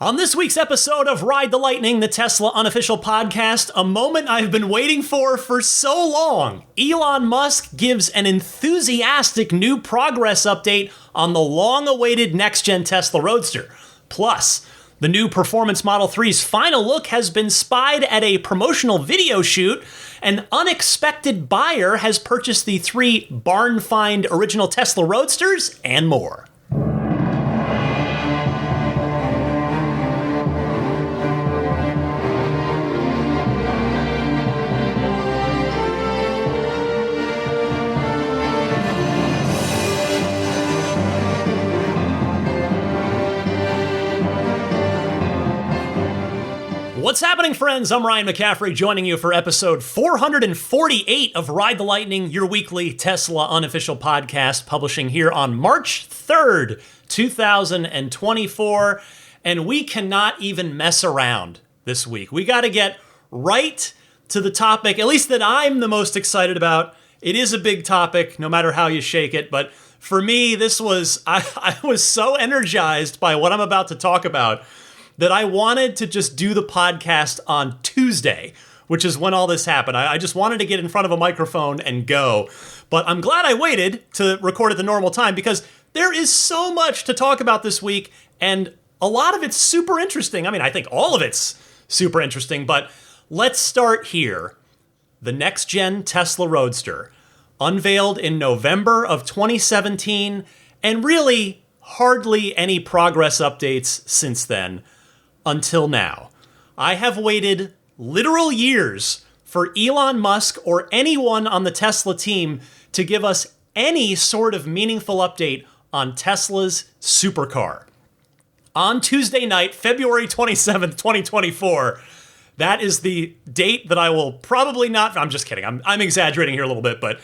On this week's episode of Ride the Lightning, the Tesla unofficial podcast, a moment I've been waiting for so long. Elon Musk gives an enthusiastic new progress update on the long-awaited next-gen Tesla Roadster. Plus, the new Performance Model 3's final look has been spied at a promotional video shoot. An unexpected buyer has purchased the 3 barn find original Tesla Roadsters, and more. What's happening, friends? I'm Ryan McCaffrey, joining you for episode 448 of Ride the Lightning, your weekly Tesla unofficial podcast, publishing here on March 3rd, 2024. And we cannot even mess around this week. We got to get right to the topic, at least that I'm the most excited about. It is a big topic, no matter how you shake it. But for me, I was so energized by what I'm about to talk about that I wanted to just do the podcast on Tuesday, which is when all this happened. I just wanted to get in front of a microphone and go. But I'm glad I waited to record at the normal time because there is so much to talk about this week, and a lot of it's super interesting. I mean, I think all of it's super interesting, but let's start here. The next-gen Tesla Roadster, unveiled in November of 2017, and really hardly any progress updates since then. Until now. I have waited literal years for Elon Musk or anyone on the Tesla team to give us any sort of meaningful update on Tesla's supercar. On Tuesday night, February 27th, 2024, that is the date that I will probably not... I'm just kidding. I'm exaggerating here a little bit, but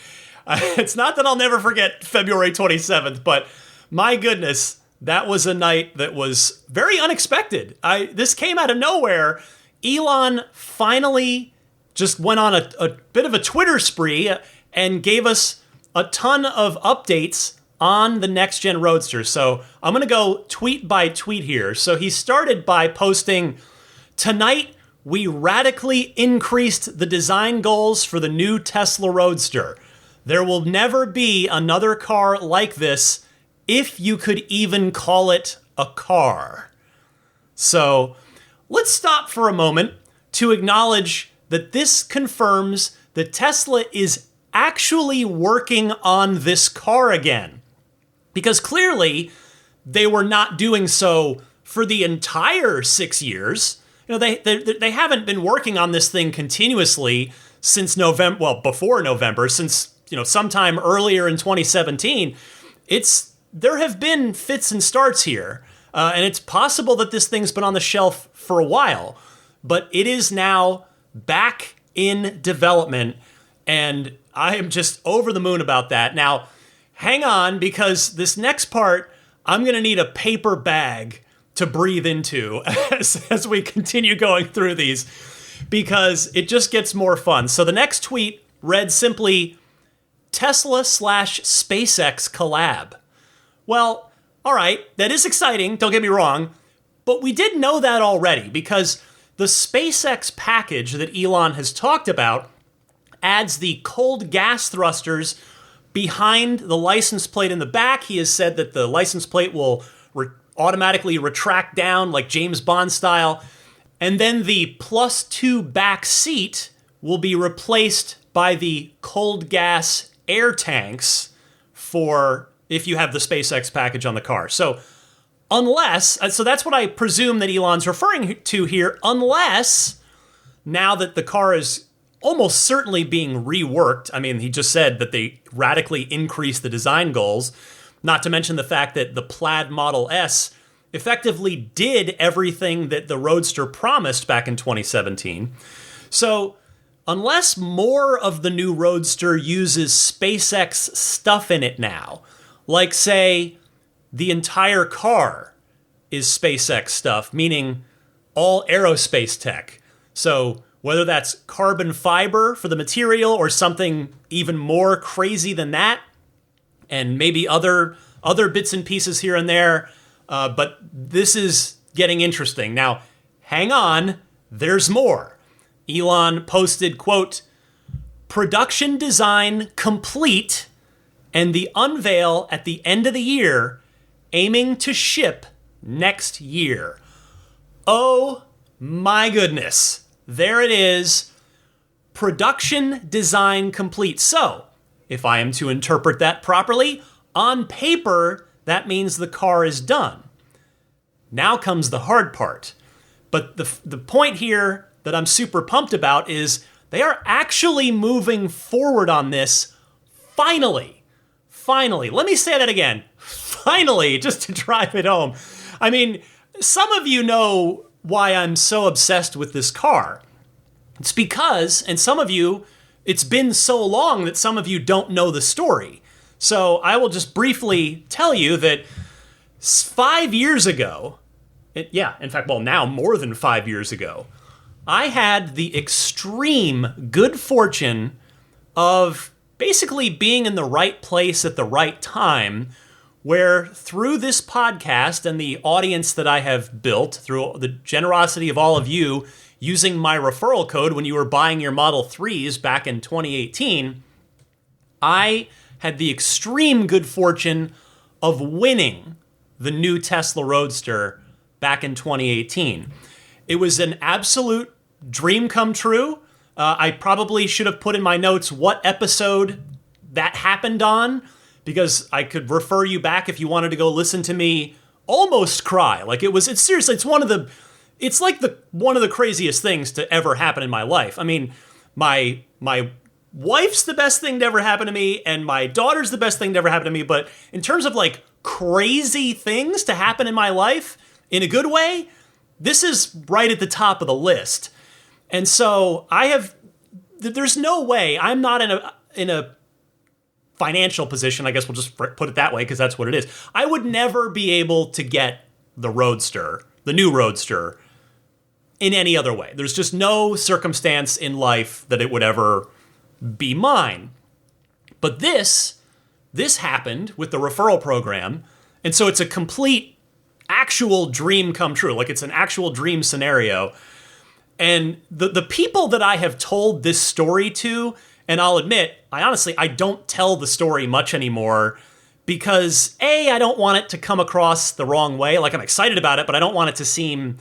it's not that I'll never forget February 27th, but my goodness... That was a night that was very unexpected. This came out of nowhere. Elon finally just went on a bit of a Twitter spree and gave us a ton of updates on the next-gen Roadster. So I'm going to go tweet by tweet here. So he started by posting, "Tonight, we radically increased the design goals for the new Tesla Roadster. There will never be another car like this, if you could even call it a car." So let's stop for a moment to acknowledge that this confirms that Tesla is actually working on this car again. Because clearly they were not doing so for the entire 6 years. You know, they haven't been working on this thing continuously since November, well, before November, since, sometime earlier in 2017. There have been fits and starts here, and it's possible that this thing's been on the shelf for a while, but it is now back in development, and I am just over the moon about that. Now, hang on, because this next part, I'm going to need a paper bag to breathe into as we continue going through these, because it just gets more fun. So the next tweet read simply, "Tesla/SpaceX collab." Well, all right, that is exciting, don't get me wrong, but we did know that already because the SpaceX package that Elon has talked about adds the cold gas thrusters behind the license plate in the back. He has said that the license plate will automatically retract down like James Bond style, and then the +2 back seat will be replaced by the cold gas air tanks for... if you have the SpaceX package on the car. So that's what I presume that Elon's referring to here, unless now that the car is almost certainly being reworked. I mean, he just said that they radically increased the design goals, not to mention the fact that the Plaid Model S effectively did everything that the Roadster promised back in 2017. So unless more of the new Roadster uses SpaceX stuff in it now, like, say, the entire car is SpaceX stuff, meaning all aerospace tech. So whether that's carbon fiber for the material or something even more crazy than that, and maybe other bits and pieces here and there, but this is getting interesting. Now, hang on, there's more. Elon posted, quote, "Production design complete and the unveil at the end of the year, aiming to ship next year." Oh my goodness. There it is. Production design complete. So, if I am to interpret that properly, on paper, that means the car is done. Now comes the hard part. But the point here that I'm super pumped about is they are actually moving forward on this finally. Finally. Let me say that again. Finally, just to drive it home. I mean, some of you know why I'm so obsessed with this car. It's because, and some of you, it's been so long that some of you don't know the story. So I will just briefly tell you that 5 years ago, now more than 5 years ago, I had the extreme good fortune of basically being in the right place at the right time, where through this podcast and the audience that I have built, through the generosity of all of you using my referral code when you were buying your Model 3s back in 2018, I had the extreme good fortune of winning the new Tesla Roadster back in 2018. It was an absolute dream come true. I probably should have put in my notes what episode that happened on, because I could refer you back if you wanted to go listen to me almost cry. It's seriously, it's one of the craziest things to ever happen in my life. I mean, my wife's the best thing to ever happen to me, and my daughter's the best thing to ever happen to me, but in terms of crazy things to happen in my life in a good way, this is right at the top of the list. And so there's no way, I'm not in a financial position, I guess we'll just put it that way because that's what it is. I would never be able to get the Roadster, the new Roadster, in any other way. There's just no circumstance in life that it would ever be mine. But this happened with the referral program, and so it's a complete actual dream come true. It's an actual dream scenario. And the people that I have told this story to, and I'll admit, I don't tell the story much anymore because I don't want it to come across the wrong way. I'm excited about it, but I don't want it to seem,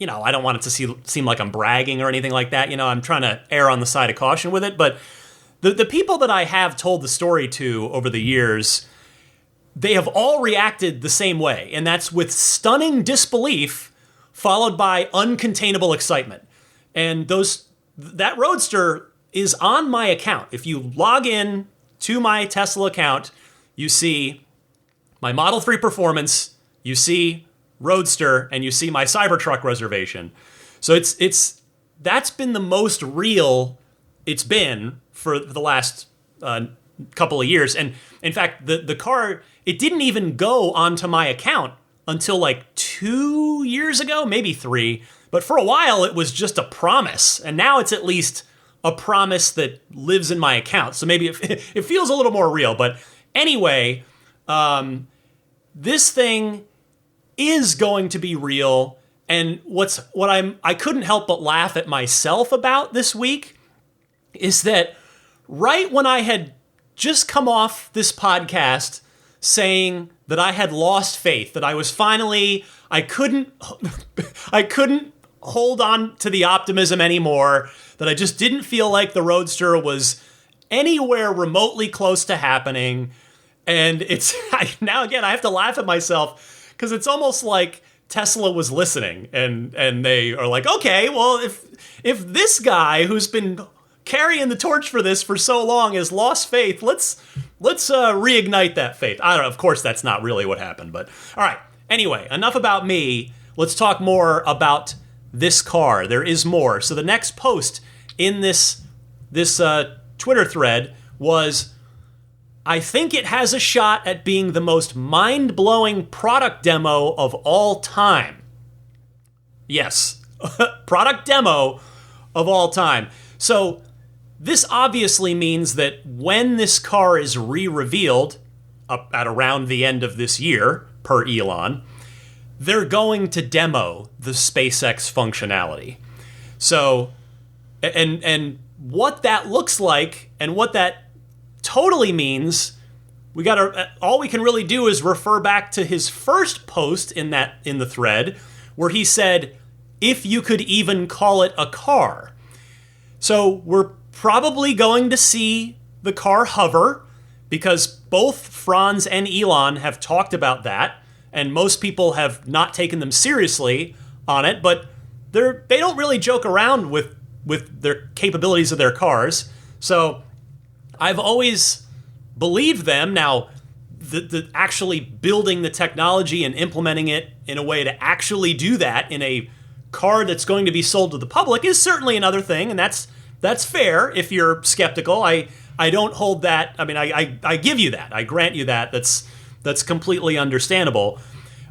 I don't want it to seem like I'm bragging or anything like that. I'm trying to err on the side of caution with it. But the people that I have told the story to over the years, they have all reacted the same way. And that's with stunning disbelief followed by uncontainable excitement. And that Roadster is on my account. If you log in to my Tesla account, you see my Model 3 Performance, you see Roadster, and you see my Cybertruck reservation. So that's been the most real it's been for the last couple of years. And in fact, the car, it didn't even go onto my account until 2 years ago, maybe 3. But for a while, it was just a promise. And now it's at least a promise that lives in my account. So maybe it feels a little more real. But anyway, this thing is going to be real. And I couldn't help but laugh at myself about this week is that right when I had just come off this podcast saying that I had lost faith, that I was finally, I couldn't hold on to the optimism anymore, that I just didn't feel like the Roadster was anywhere remotely close to happening. And now again, I have to laugh at myself because it's almost like Tesla was listening and they are like, okay, well, if this guy who's been carrying the torch for this for so long has lost faith, let's reignite that faith. I don't know. Of course, that's not really what happened, but all right. Anyway, enough about me. Let's talk more about this car. There is more. So the next post in this Twitter thread was, I think it has a shot at being the most mind-blowing product demo of all time. Yes, product demo of all time. So this obviously means that when this car is re-revealed at around the end of this year, per Elon, they're going to demo the SpaceX functionality. So, and what that looks like and what that totally means, all we can really do is refer back to his first post in the thread, where he said, if you could even call it a car. So we're probably going to see the car hover, because both Franz and Elon have talked about that, and most people have not taken them seriously on it, but they don't really joke around with their capabilities of their cars. So I've always believed them. Now, the actually building the technology and implementing it in a way to actually do that in a car that's going to be sold to the public is certainly another thing, and that's fair if you're skeptical. I don't hold that. I mean, I give you that. I grant you that. That's completely understandable.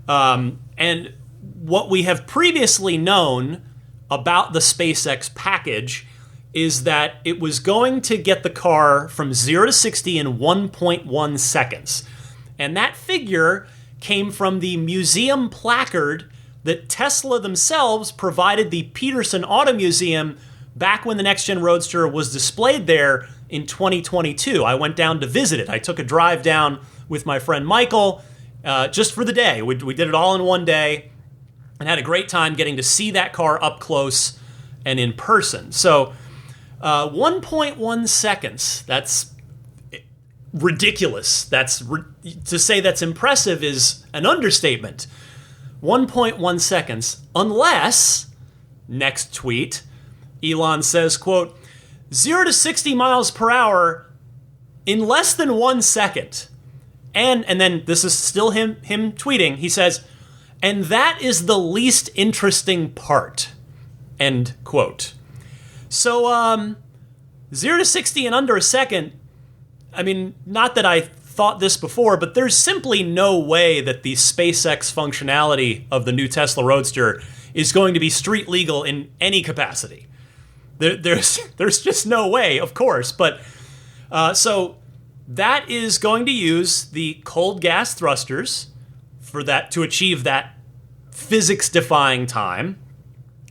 And what we have previously known about the SpaceX package is that it was going to get the car from 0 to 60 in 1.1 seconds. And that figure came from the museum placard that Tesla themselves provided the Peterson Auto Museum back when the next-gen Roadster was displayed there in 2022. I went down to visit it. I took a drive down with my friend Michael just for the day. We did it all in one day and had a great time getting to see that car up close and in person. So 1.1 seconds, that's ridiculous. To say that's impressive is an understatement. 1.1 seconds, unless, next tweet, Elon says, quote, 0 to 60 miles per hour in less than 1 second. And then this is still him tweeting. He says, and that is the least interesting part, end quote. So 0 to 60 in under a second, I mean, not that I thought this before, but there's simply no way that the SpaceX functionality of the new Tesla Roadster is going to be street legal in any capacity. There's just no way, of course. But so that is going to use the cold gas thrusters for that to achieve that physics-defying time,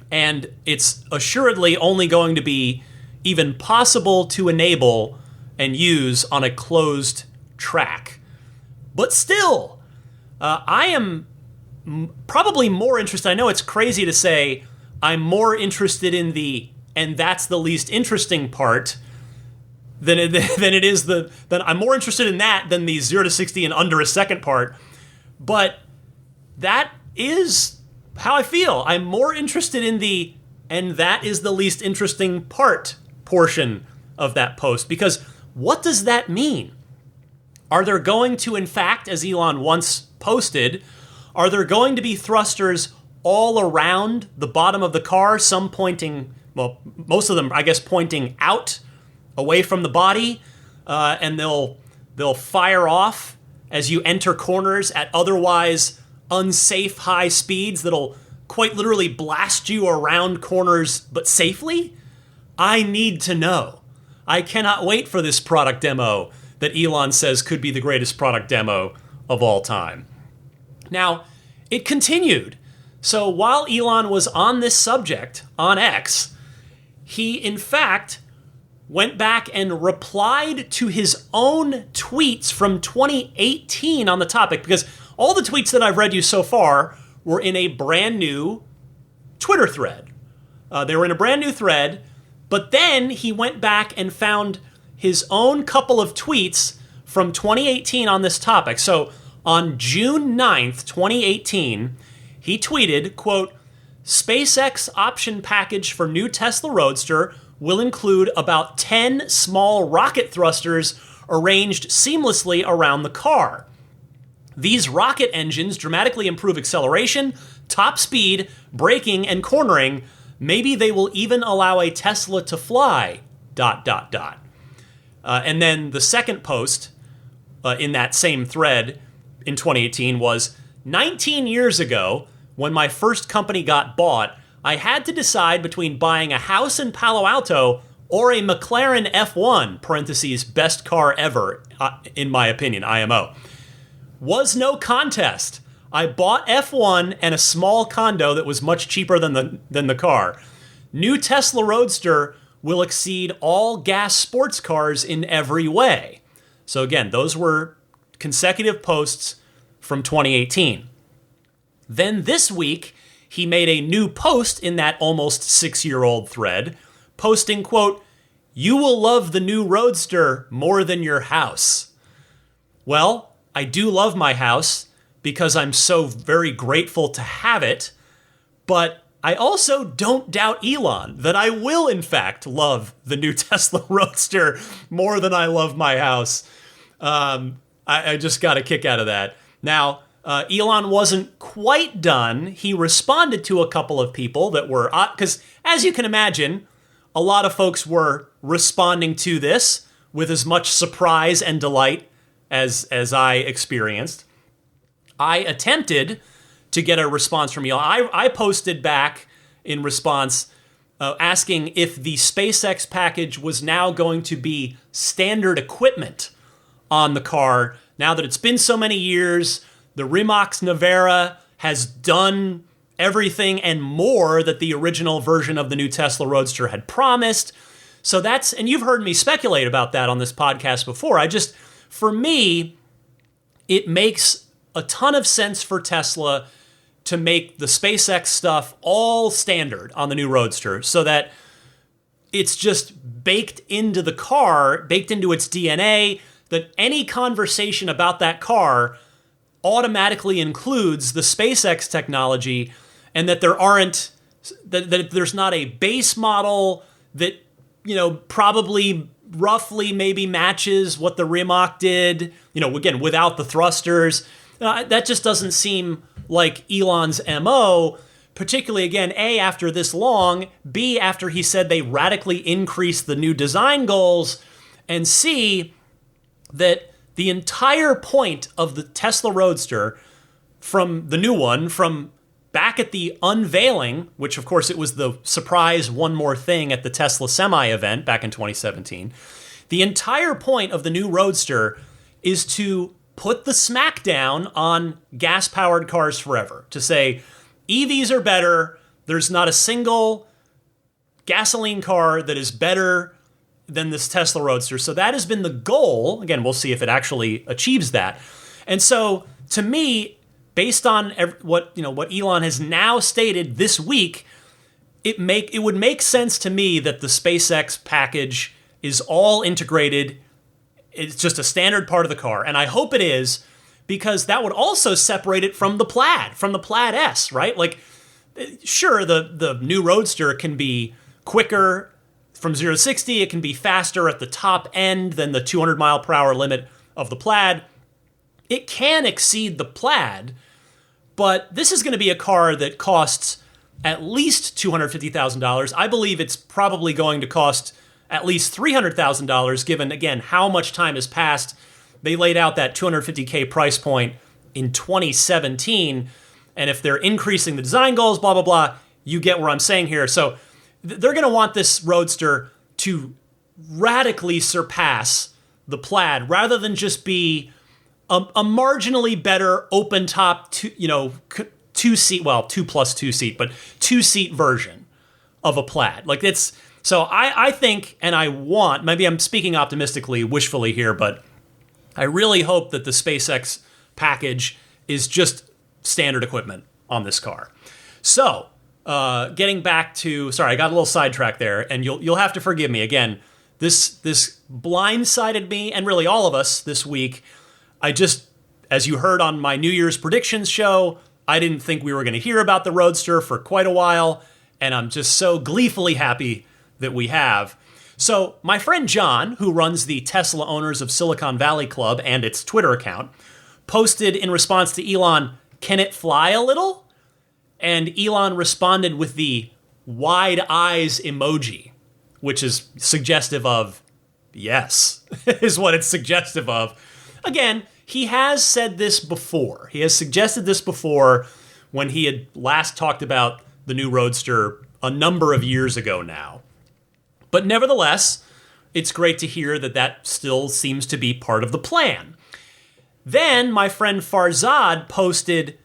and it's assuredly only going to be even possible to enable and use on a closed track. But still, I am probably more interested. I know it's crazy to say I'm more interested in and that's the least interesting part than I'm more interested in that than the 0 to 60 in under a second part. But that is how I feel. I'm more interested in and that is the least interesting part portion of that post, because what does that mean? Are there going to, in fact, as Elon once posted, are there going to be thrusters all around the bottom of the car, some pointing, well, most of them, I guess, pointing out away from the body, and they'll fire off as you enter corners at otherwise unsafe high speeds that'll quite literally blast you around corners, but safely? I need to know. I cannot wait for this product demo that Elon says could be the greatest product demo of all time. Now, it continued. So while Elon was on this subject on X, he in fact went back and replied to his own tweets from 2018 on the topic, because all the tweets that I've read you so far were in a brand new Twitter thread. They were in a brand new thread, but then he went back and found his own couple of tweets from 2018 on this topic. So on June 9th, 2018, he tweeted, quote, SpaceX option package for new Tesla Roadster will include about 10 small rocket thrusters arranged seamlessly around the car. These rocket engines dramatically improve acceleration, top speed, braking, and cornering. Maybe they will even allow a Tesla to fly, ... And then the second post in that same thread in 2018 was, 19 years ago, when my first company got bought, I had to decide between buying a house in Palo Alto or a McLaren F1, parentheses, best car ever, in my opinion, IMO. Was no contest. I bought F1 and a small condo that was much cheaper than the car. New Tesla Roadster will exceed all gas sports cars in every way. So again, those were consecutive posts from 2018. Then this week, he made a new post in that almost 6-year-old thread, posting, quote, "You will love the new Roadster more than your house." Well, I do love my house because I'm so very grateful to have it, but I also don't doubt Elon that I will, in fact, love the new Tesla Roadster more than I love my house. I just got a kick out of that. Now, Elon wasn't quite done. He responded to a couple of people that were, because as you can imagine, a lot of folks were responding to this with as much surprise and delight as I experienced. I attempted to get a response from Elon. I posted back in response asking if the SpaceX package was now going to be standard equipment on the car now that it's been so many years. The Rimac Nevera has done everything and more that the original version of the new Tesla Roadster had promised. So that's, and you've heard me speculate about that on this podcast before. For me, it makes a ton of sense for Tesla to make the SpaceX stuff all standard on the new Roadster so that it's just baked into the car, baked into its DNA, that any conversation about that car automatically includes the SpaceX technology, and that that there's not a base model that, probably roughly maybe matches what the Rimac did, again, without the thrusters. That just doesn't seem like Elon's MO, particularly, again, A, after this long, B, after he said they radically increased the new design goals, and C, that the entire point of the Tesla Roadster from the new one, from back at the unveiling, which of course it was the surprise one more thing at the Tesla Semi event back in 2017, the entire point of the new Roadster is to put the smack down on gas-powered cars forever. To say, EVs are better, there's not a single gasoline car that is better than this Tesla Roadster. So that has been the goal. Again, we'll see if it actually achieves that. And so, to me, based on what Elon has now stated this week, it would make sense to me that the SpaceX package is all integrated. It's just a standard part of the car. And I hope it is, because that would also separate it from the Plaid S, right? Like, sure, the new Roadster can be quicker from 0 to 60. It can be faster at the top end than the 200 mile per hour limit of the Plaid. It can exceed the Plaid, but this is going to be a car that costs at least $250,000. I believe it's probably going to cost at least $300,000, given, again, how much time has passed. They laid out that $250K price point in 2017, and if they're increasing the design goals, blah, blah, blah, you get where I'm saying here. So they're going to want this Roadster to radically surpass the Plaid, rather than just be a marginally better open top, two-seat, well, 2 plus 2 seat, but 2-seat version of a Plaid. Like, it's, so I think, and I want, maybe I'm speaking optimistically, wishfully here, but I really hope that the SpaceX package is just standard equipment on this car. So, getting back to, sorry, I got a little sidetracked there, and you'll have to forgive me. Again, this blindsided me, and really all of us this week. I just, as you heard on my New Year's predictions show, I didn't think we were going to hear about the Roadster for quite a while, and I'm just so gleefully happy that we have. So my friend John, who runs the Tesla Owners of Silicon Valley Club and its Twitter account, posted in response to Elon, "Can it fly a little?" And Elon responded with the wide eyes emoji, which is suggestive of yes, is what it's suggestive of. Again, he has said this before. He has suggested this before when he had last talked about the new Roadster a number of years ago now. But nevertheless, it's great to hear that that still seems to be part of the plan. Then my friend Farzad posted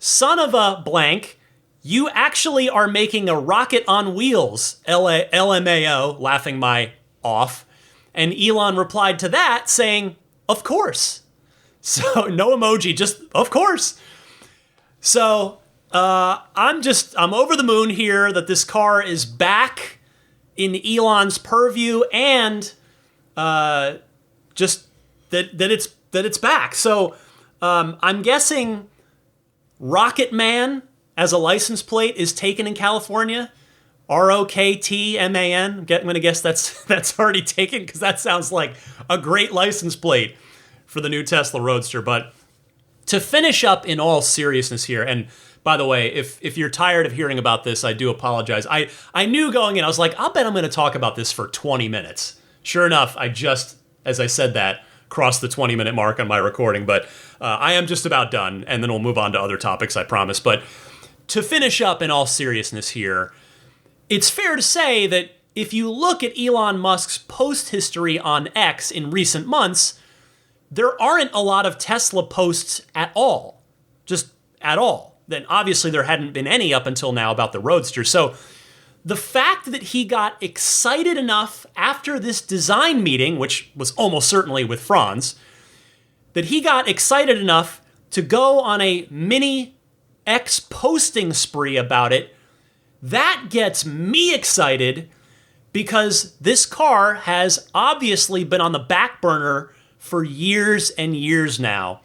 son of a blank, you actually are making a rocket on wheels, LMAO, laughing my off. And Elon replied to that saying, of course. So no emoji, just of course. So I'm over the moon here that this car is back in Elon's purview, and just that it's back. So I'm guessing Rocket Man as a license plate is taken in California. ROKTMAN. I'm going to guess that's already taken, because that sounds like a great license plate for the new Tesla Roadster. But to finish up in all seriousness here, and by the way, if you're tired of hearing about this, I do apologize. I knew going in, I was like, I'll bet I'm going to talk about this for 20 minutes. Sure enough, I just, as I said that, crossed the 20-minute mark on my recording, but I am just about done, and then we'll move on to other topics, I promise. But to finish up in all seriousness here, it's fair to say that if you look at Elon Musk's post history on X in recent months, there aren't a lot of Tesla posts at all. Just at all. Then obviously there hadn't been any up until now about the Roadster. So the fact that he got excited enough after this design meeting, which was almost certainly with Franz, that he got excited enough to go on a mini X posting spree about it, that gets me excited, because this car has obviously been on the back burner for years and years now.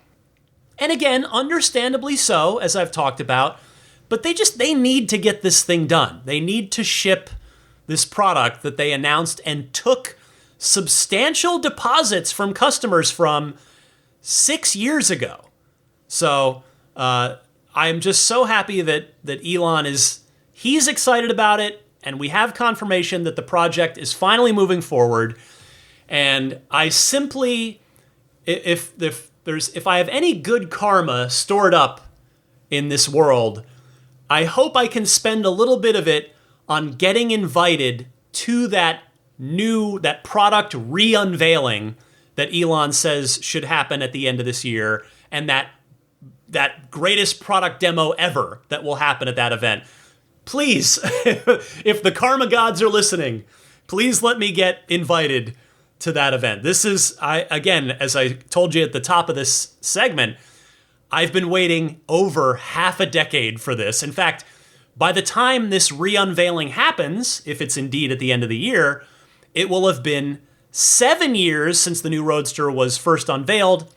And again, understandably so, as I've talked about, but they need to get this thing done. They need to ship this product that they announced and took substantial deposits from customers from 6 years ago. So I'm just so happy that Elon he's excited about it, and we have confirmation that the project is finally moving forward. And I simply, if I have any good karma stored up in this world, I hope I can spend a little bit of it on getting invited to that product re-unveiling that Elon says should happen at the end of this year, and that greatest product demo ever that will happen at that event. Please, if the karma gods are listening, please let me get invited to that event. This is, again, as I told you at the top of this segment, I've been waiting over half a decade for this. In fact, by the time this re-unveiling happens, if it's indeed at the end of the year, it will have been 7 years since the new Roadster was first unveiled,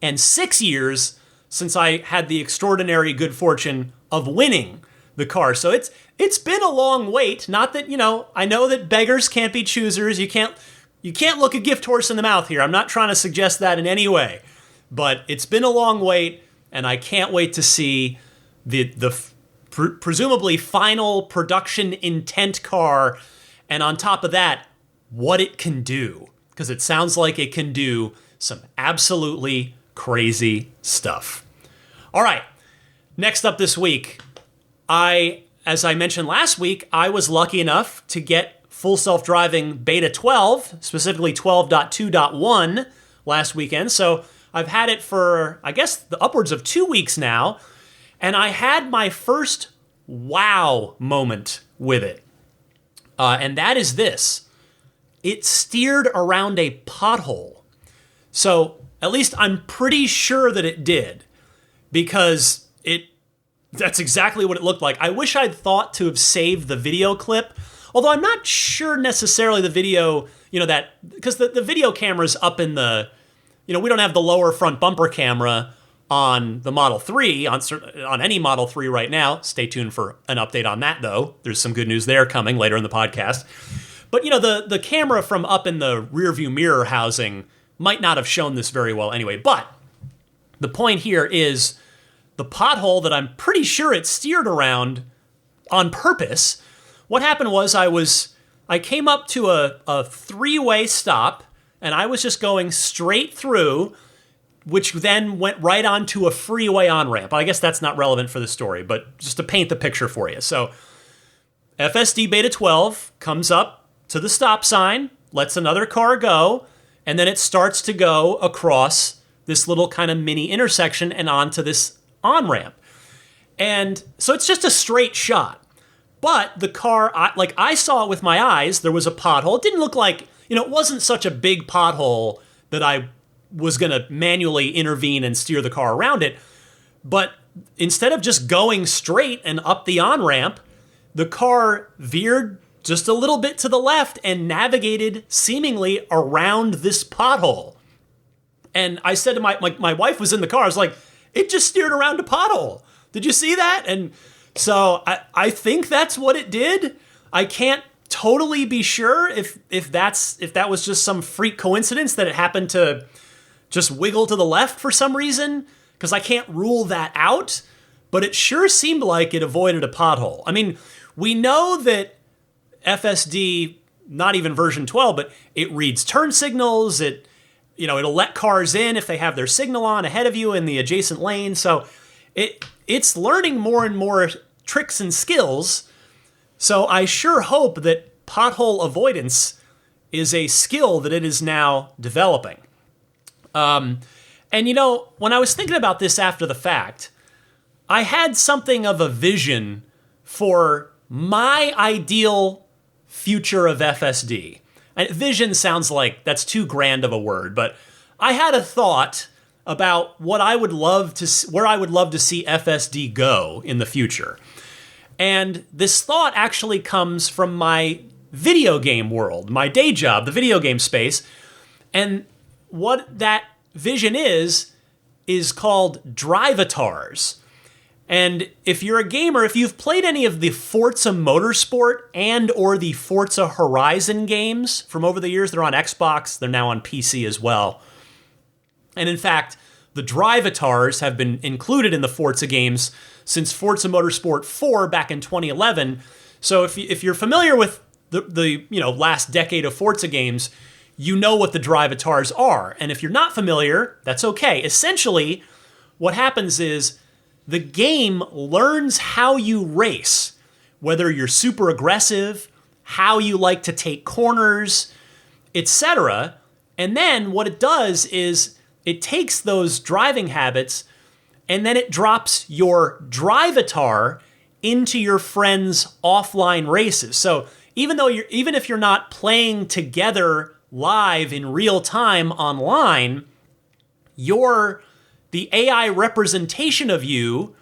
and 6 years since I had the extraordinary good fortune of winning the car. So it's been a long wait. Not that, I know that beggars can't be choosers. You can't look a gift horse in the mouth here. I'm not trying to suggest that in any way. But it's been a long wait, and I can't wait to see the presumably final production intent car, and on top of that, what it can do. Because it sounds like it can do some absolutely crazy stuff. All right, next up this week, as I mentioned last week, I was lucky enough to get full self-driving Beta 12, specifically 12.2.1 last weekend. So I've had it for, I guess, the upwards of 2 weeks now, and I had my first wow moment with it. And that is this. It steered around a pothole. So at least I'm pretty sure that it did, because that's exactly what it looked like. I wish I'd thought to have saved the video clip, although I'm not sure necessarily the video, because the video camera's up in the, we don't have the lower front bumper camera on the Model 3, on any Model 3 right now. Stay tuned for an update on that, though. There's some good news there coming later in the podcast. But, the camera from up in the rearview mirror housing might not have shown this very well anyway. But the point here is the pothole that I'm pretty sure it steered around on purpose. What happened was I came up to a three-way stop, and I was just going straight through, which then went right onto a freeway on-ramp. I guess that's not relevant for the story, but just to paint the picture for you. So FSD Beta 12 comes up to the stop sign, lets another car go, and then it starts to go across this little kind of mini intersection and onto this on-ramp. And so it's just a straight shot. But the car, I saw it with my eyes. There was a pothole. It didn't look like, it wasn't such a big pothole that I was going to manually intervene and steer the car around it. But instead of just going straight and up the on-ramp, the car veered just a little bit to the left and navigated seemingly around this pothole. And I said to my wife was in the car, I was like, it just steered around a pothole. Did you see that? And so I think that's what it did. I can't totally be sure if that was just some freak coincidence that it happened to just wiggle to the left for some reason, because I can't rule that out. But it sure seemed like it avoided a pothole. I mean, we know that FSD, not even version 12, but it reads turn signals. It'll let cars in if they have their signal on ahead of you in the adjacent lane. So it's learning more and more tricks and skills. So I sure hope that pothole avoidance is a skill that it is now developing. And when I was thinking about this after the fact, I had something of a vision for my ideal future of FSD. And vision sounds like that's too grand of a word, but I had a thought about what I would love to where I would love to see FSD go in the future. And this thought actually comes from my video game world, my day job, the video game space. And what that vision is called drivatars. And if you're a gamer, if you've played any of the Forza Motorsport and or the Forza Horizon games from over the years, they're on Xbox, they're now on PC as well. And in fact, the drivatars have been included in the Forza games since Forza Motorsport 4 back in 2011. So if you're familiar with the last decade of Forza games, you know what the drivatars are. And if you're not familiar, that's okay. Essentially, what happens is the game learns how you race, whether you're super aggressive, how you like to take corners, etc. And then what it does is it takes those driving habits and then it drops your drivatar into your friend's offline races. So even if you're not playing together live in real time online, the AI representation of you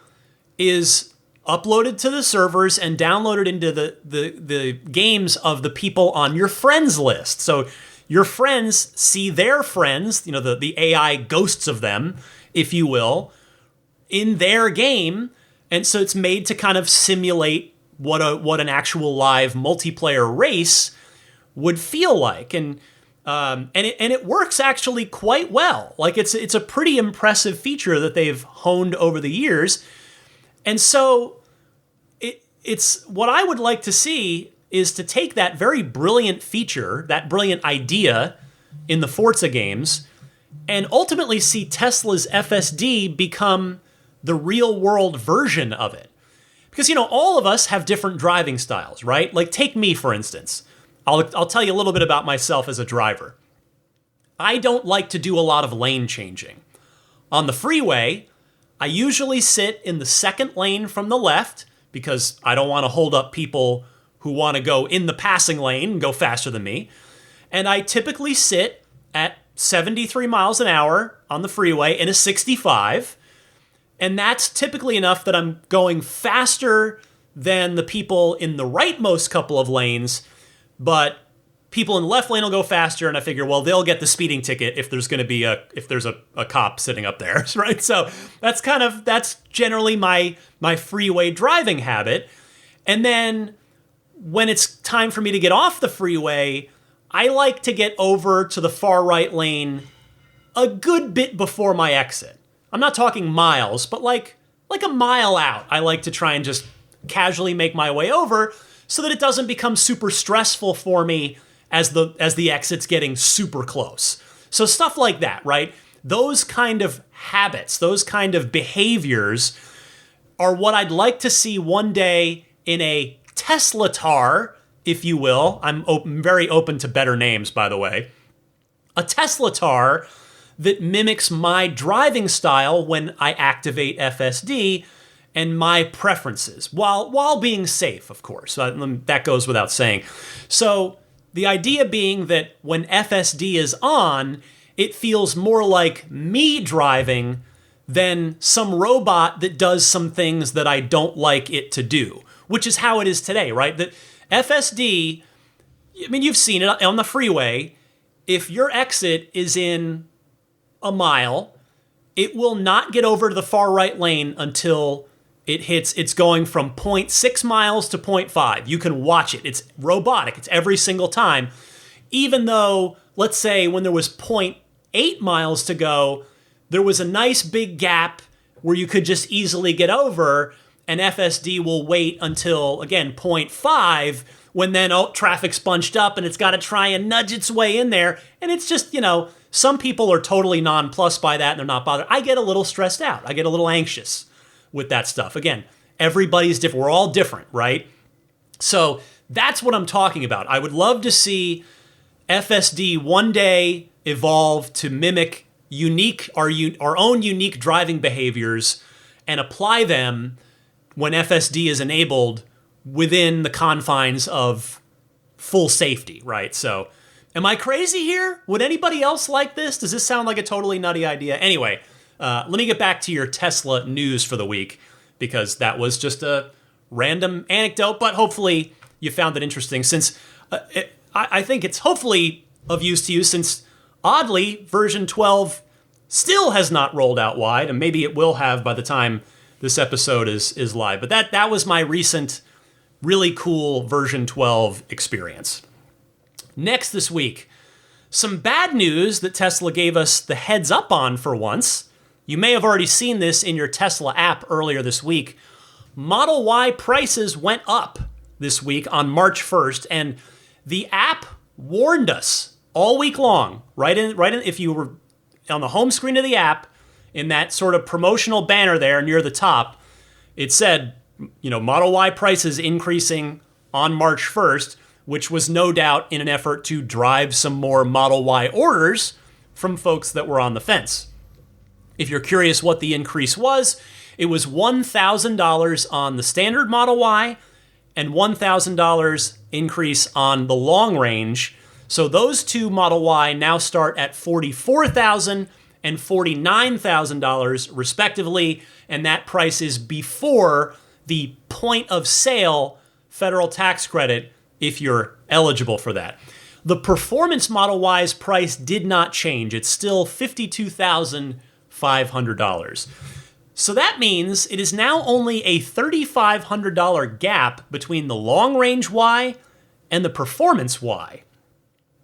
is uploaded to the servers and downloaded into the games of the people on your friends list. So your friends see their friends, the AI ghosts of them, if you will, in their game. And so it's made to kind of simulate what an actual live multiplayer race would feel like. And it works actually quite well. Like it's a pretty impressive feature that they've honed over the years. And so it's what I would like to see is to take that very brilliant feature, that brilliant idea in the Forza games, and ultimately see Tesla's FSD become the real world version of it. Because, all of us have different driving styles, right? Like take me, for instance. I'll tell you a little bit about myself as a driver. I don't like to do a lot of lane changing. On the freeway, I usually sit in the second lane from the left because I don't want to hold up people who want to go in the passing lane and go faster than me. And I typically sit at 73 miles an hour on the freeway in a 65. And that's typically enough that I'm going faster than the people in the rightmost couple of lanes, but people in the left lane will go faster, and I figure, well, they'll get the speeding ticket if there's a cop sitting up there, right? So that's generally my freeway driving habit. And then when it's time for me to get off the freeway, I like to get over to the far right lane a good bit before my exit. I'm not talking miles, but like a mile out. I like to try and just casually make my way over so that it doesn't become super stressful for me as the exit's getting super close. So stuff like that, right? Those kind of habits, those kind of behaviors are what I'd like to see one day in a Tesla-tar, if you will. I'm very open to better names, by the way. A Tesla-tar that mimics my driving style when I activate FSD, and my preferences, while being safe, of course. That goes without saying. So the idea being that when FSD is on, it feels more like me driving than some robot that does some things that I don't like it to do, which is how it is today, right? That FSD, I mean, you've seen it on the freeway. If your exit is in a mile, it will not get over to the far right lane until it's going from 0.6 miles to 0.5. You can watch it. It's robotic. It's every single time. Even though, let's say when there was 0.8 miles to go, there was a nice big gap where you could just easily get over, and FSD will wait until, again, 0.5, when then, traffic's bunched up and it's got to try and nudge its way in there. And it's just, some people are totally nonplussed by that and they're not bothered. I get a little stressed out. I get a little anxious with that stuff. Again, everybody's different. We're all different, right? So that's what I'm talking about. I would love to see FSD one day evolve to mimic our own unique driving behaviors and apply them when FSD is enabled within the confines of full safety, right? So am I crazy here? Would anybody else like this? Does this sound like a totally nutty idea? Anyway, let me get back to your Tesla news for the week, because that was just a random anecdote, but hopefully you found it interesting, since I think it's hopefully of use to you, since oddly, version 12 still has not rolled out wide, and maybe it will have by the time this episode is live. But that was my recent really cool version 12 experience. Next this week, some bad news that Tesla gave us the heads up on for once. You may have already seen this in your Tesla app earlier this week. Model Y prices went up this week on March 1st, and the app warned us all week long, right in if you were on the home screen of the app, in that sort of promotional banner there near the top, it said, Model Y prices increasing on March 1st, which was no doubt in an effort to drive some more Model Y orders from folks that were on the fence. If you're curious what the increase was, it was $1,000 on the standard Model Y and $1,000 increase on the long range. So those two Model Y now start at $44,000 and $49,000 respectively, and that price is before the point of sale federal tax credit if you're eligible for that. The performance Model Y's price did not change. It's still $52,500. So that means it is now only a $3,500 gap between the long range Y and the performance Y.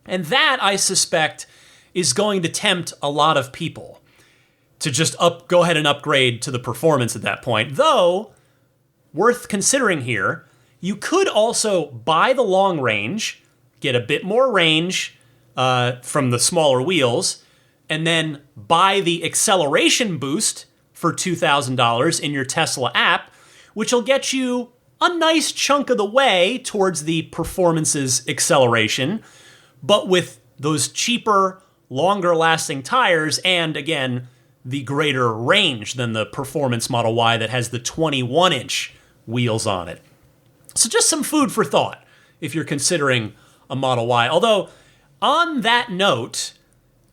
And that, I suspect, is going to tempt a lot of people to just go ahead and upgrade to the performance at that point. Though, worth considering here, you could also buy the long range, get a bit more range from the smaller wheels, and then buy the acceleration boost for $2,000 in your Tesla app, which will get you a nice chunk of the way towards the performance's acceleration, but with those cheaper, longer-lasting tires and, again, the greater range than the performance Model Y that has the 21-inch wheels on it. So just some food for thought if you're considering a Model Y. Although, on that note,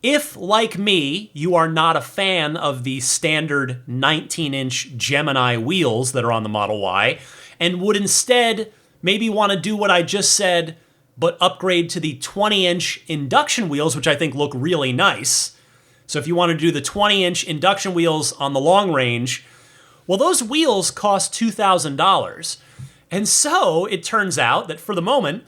if, like me, you are not a fan of the standard 19-inch Gemini wheels that are on the Model Y, and would instead maybe want to do what I just said, but upgrade to the 20-inch induction wheels, which I think look really nice. So if you want to do the 20-inch induction wheels on the long range, well, those wheels cost $2,000. And so it turns out that for the moment,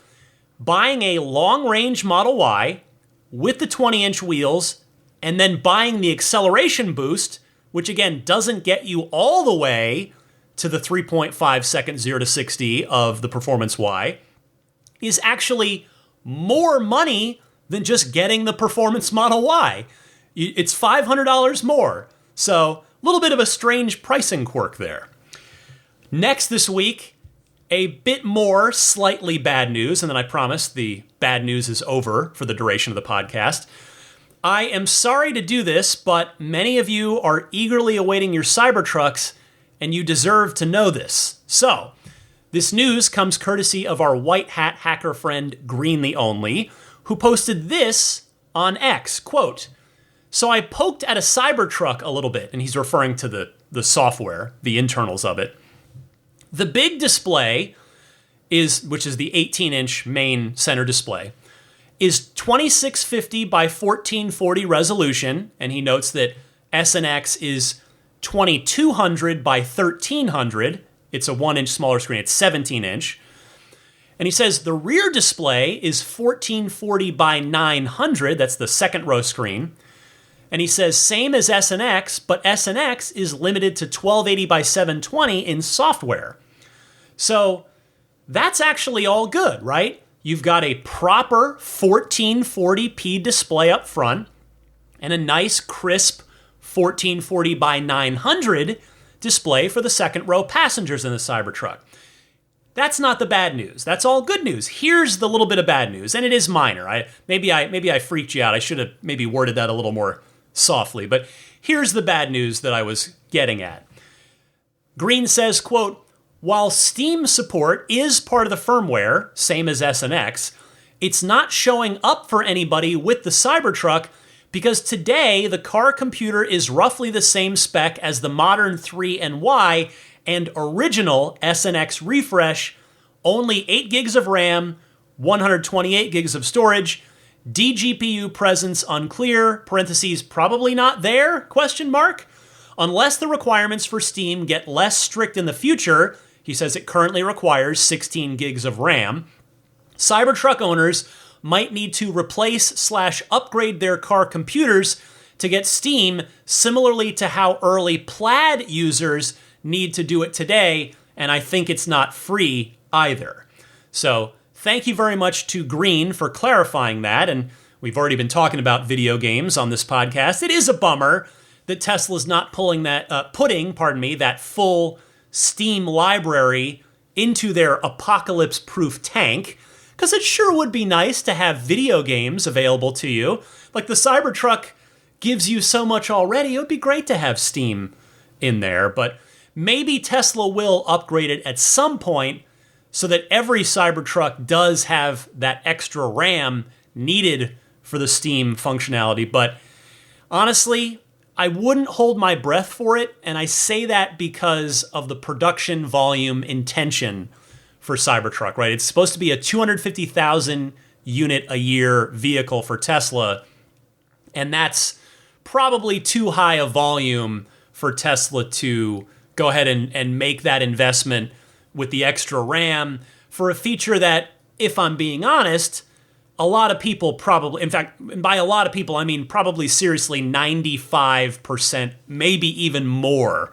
buying a long-range Model Y with the 20-inch wheels and then buying the acceleration boost, which again doesn't get you all the way to the 3.5 second 0 to 60 of the Performance Y, is actually more money than just getting the Performance Model Y. It's $500 more. So a little bit of a strange pricing quirk there. Next this week, a bit more slightly bad news, and then I promise the bad news is over for the duration of the podcast. I am sorry to do this, but many of you are eagerly awaiting your Cybertrucks, and you deserve to know this. So, this news comes courtesy of our white hat hacker friend Green the Only, who posted this on X, quote, "So I poked at a Cybertruck a little bit," and he's referring to the software, the internals of it. "The big display which is the 18-inch main center display, is 2650 by 1440 resolution," and he notes that S and X is 2200 by 1300. It's a 1-inch smaller screen. It's 17-inch. And he says the rear display is 1440 by 900. That's the second row screen. And he says same as S and X, but S and X is limited to 1280 by 720 in software. So that's actually all good, right? You've got a proper 1440p display up front and a nice crisp 1440 by 900 display for the second row passengers in the Cybertruck. That's not the bad news. That's all good news. Here's the little bit of bad news, and it is minor. Maybe I freaked you out. I should have maybe worded that a little more softly, but here's the bad news that I was getting at. Green says, quote, "While Steam support is part of the firmware, same as S and X, it's not showing up for anybody with the Cybertruck because today the car computer is roughly the same spec as the modern 3 and Y and original S and X refresh, only 8 gigs of RAM, 128 gigs of storage, DGPU presence unclear, parentheses, probably not there, question mark. Unless the requirements for Steam get less strict in the future," he says it currently requires 16 gigs of RAM, "Cybertruck owners might need to replace/upgrade their car computers to get Steam similarly to how early Plaid users need to do it today, and I think it's not free either." So thank you very much to Green for clarifying that, and we've already been talking about video games on this podcast. It is a bummer that Tesla's not putting that full Steam library into their apocalypse-proof tank, because it sure would be nice to have video games available to you. Like the Cybertruck gives you so much already, it would be great to have Steam in there, but maybe Tesla will upgrade it at some point so that every Cybertruck does have that extra RAM needed for the Steam functionality. But honestly, I wouldn't hold my breath for it, and I say that because of the production volume intention for Cybertruck, right? It's supposed to be a 250,000 unit a year vehicle for Tesla, and that's probably too high a volume for Tesla to go ahead and make that investment with the extra RAM for a feature that, if I'm being honest, a lot of people probably, in fact, by a lot of people, I mean probably seriously 95%, maybe even more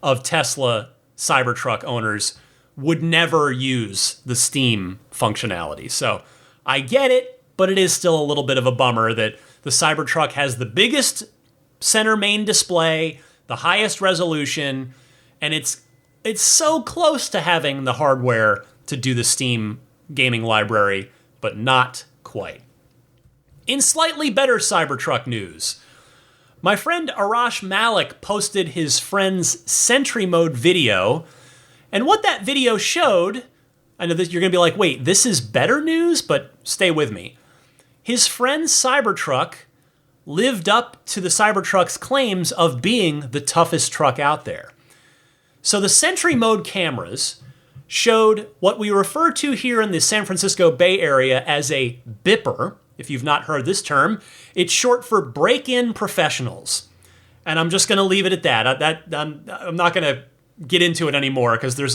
of Tesla Cybertruck owners would never use the Steam functionality. So I get it, but it is still a little bit of a bummer that the Cybertruck has the biggest center main display, the highest resolution, and it's so close to having the hardware to do the Steam gaming library, but not quite. In slightly better Cybertruck news, my friend Arash Malik posted his friend's Sentry Mode video, and what that video showed, I know that you're going to be like, wait, this is better news, but stay with me. His friend's Cybertruck lived up to the Cybertruck's claims of being the toughest truck out there. So the Sentry Mode cameras showed what we refer to here in the San Francisco Bay Area as a BIPper. If you've not heard this term, it's short for break-in professionals. And I'm just going to leave it at that. I'm not going to get into it anymore because that's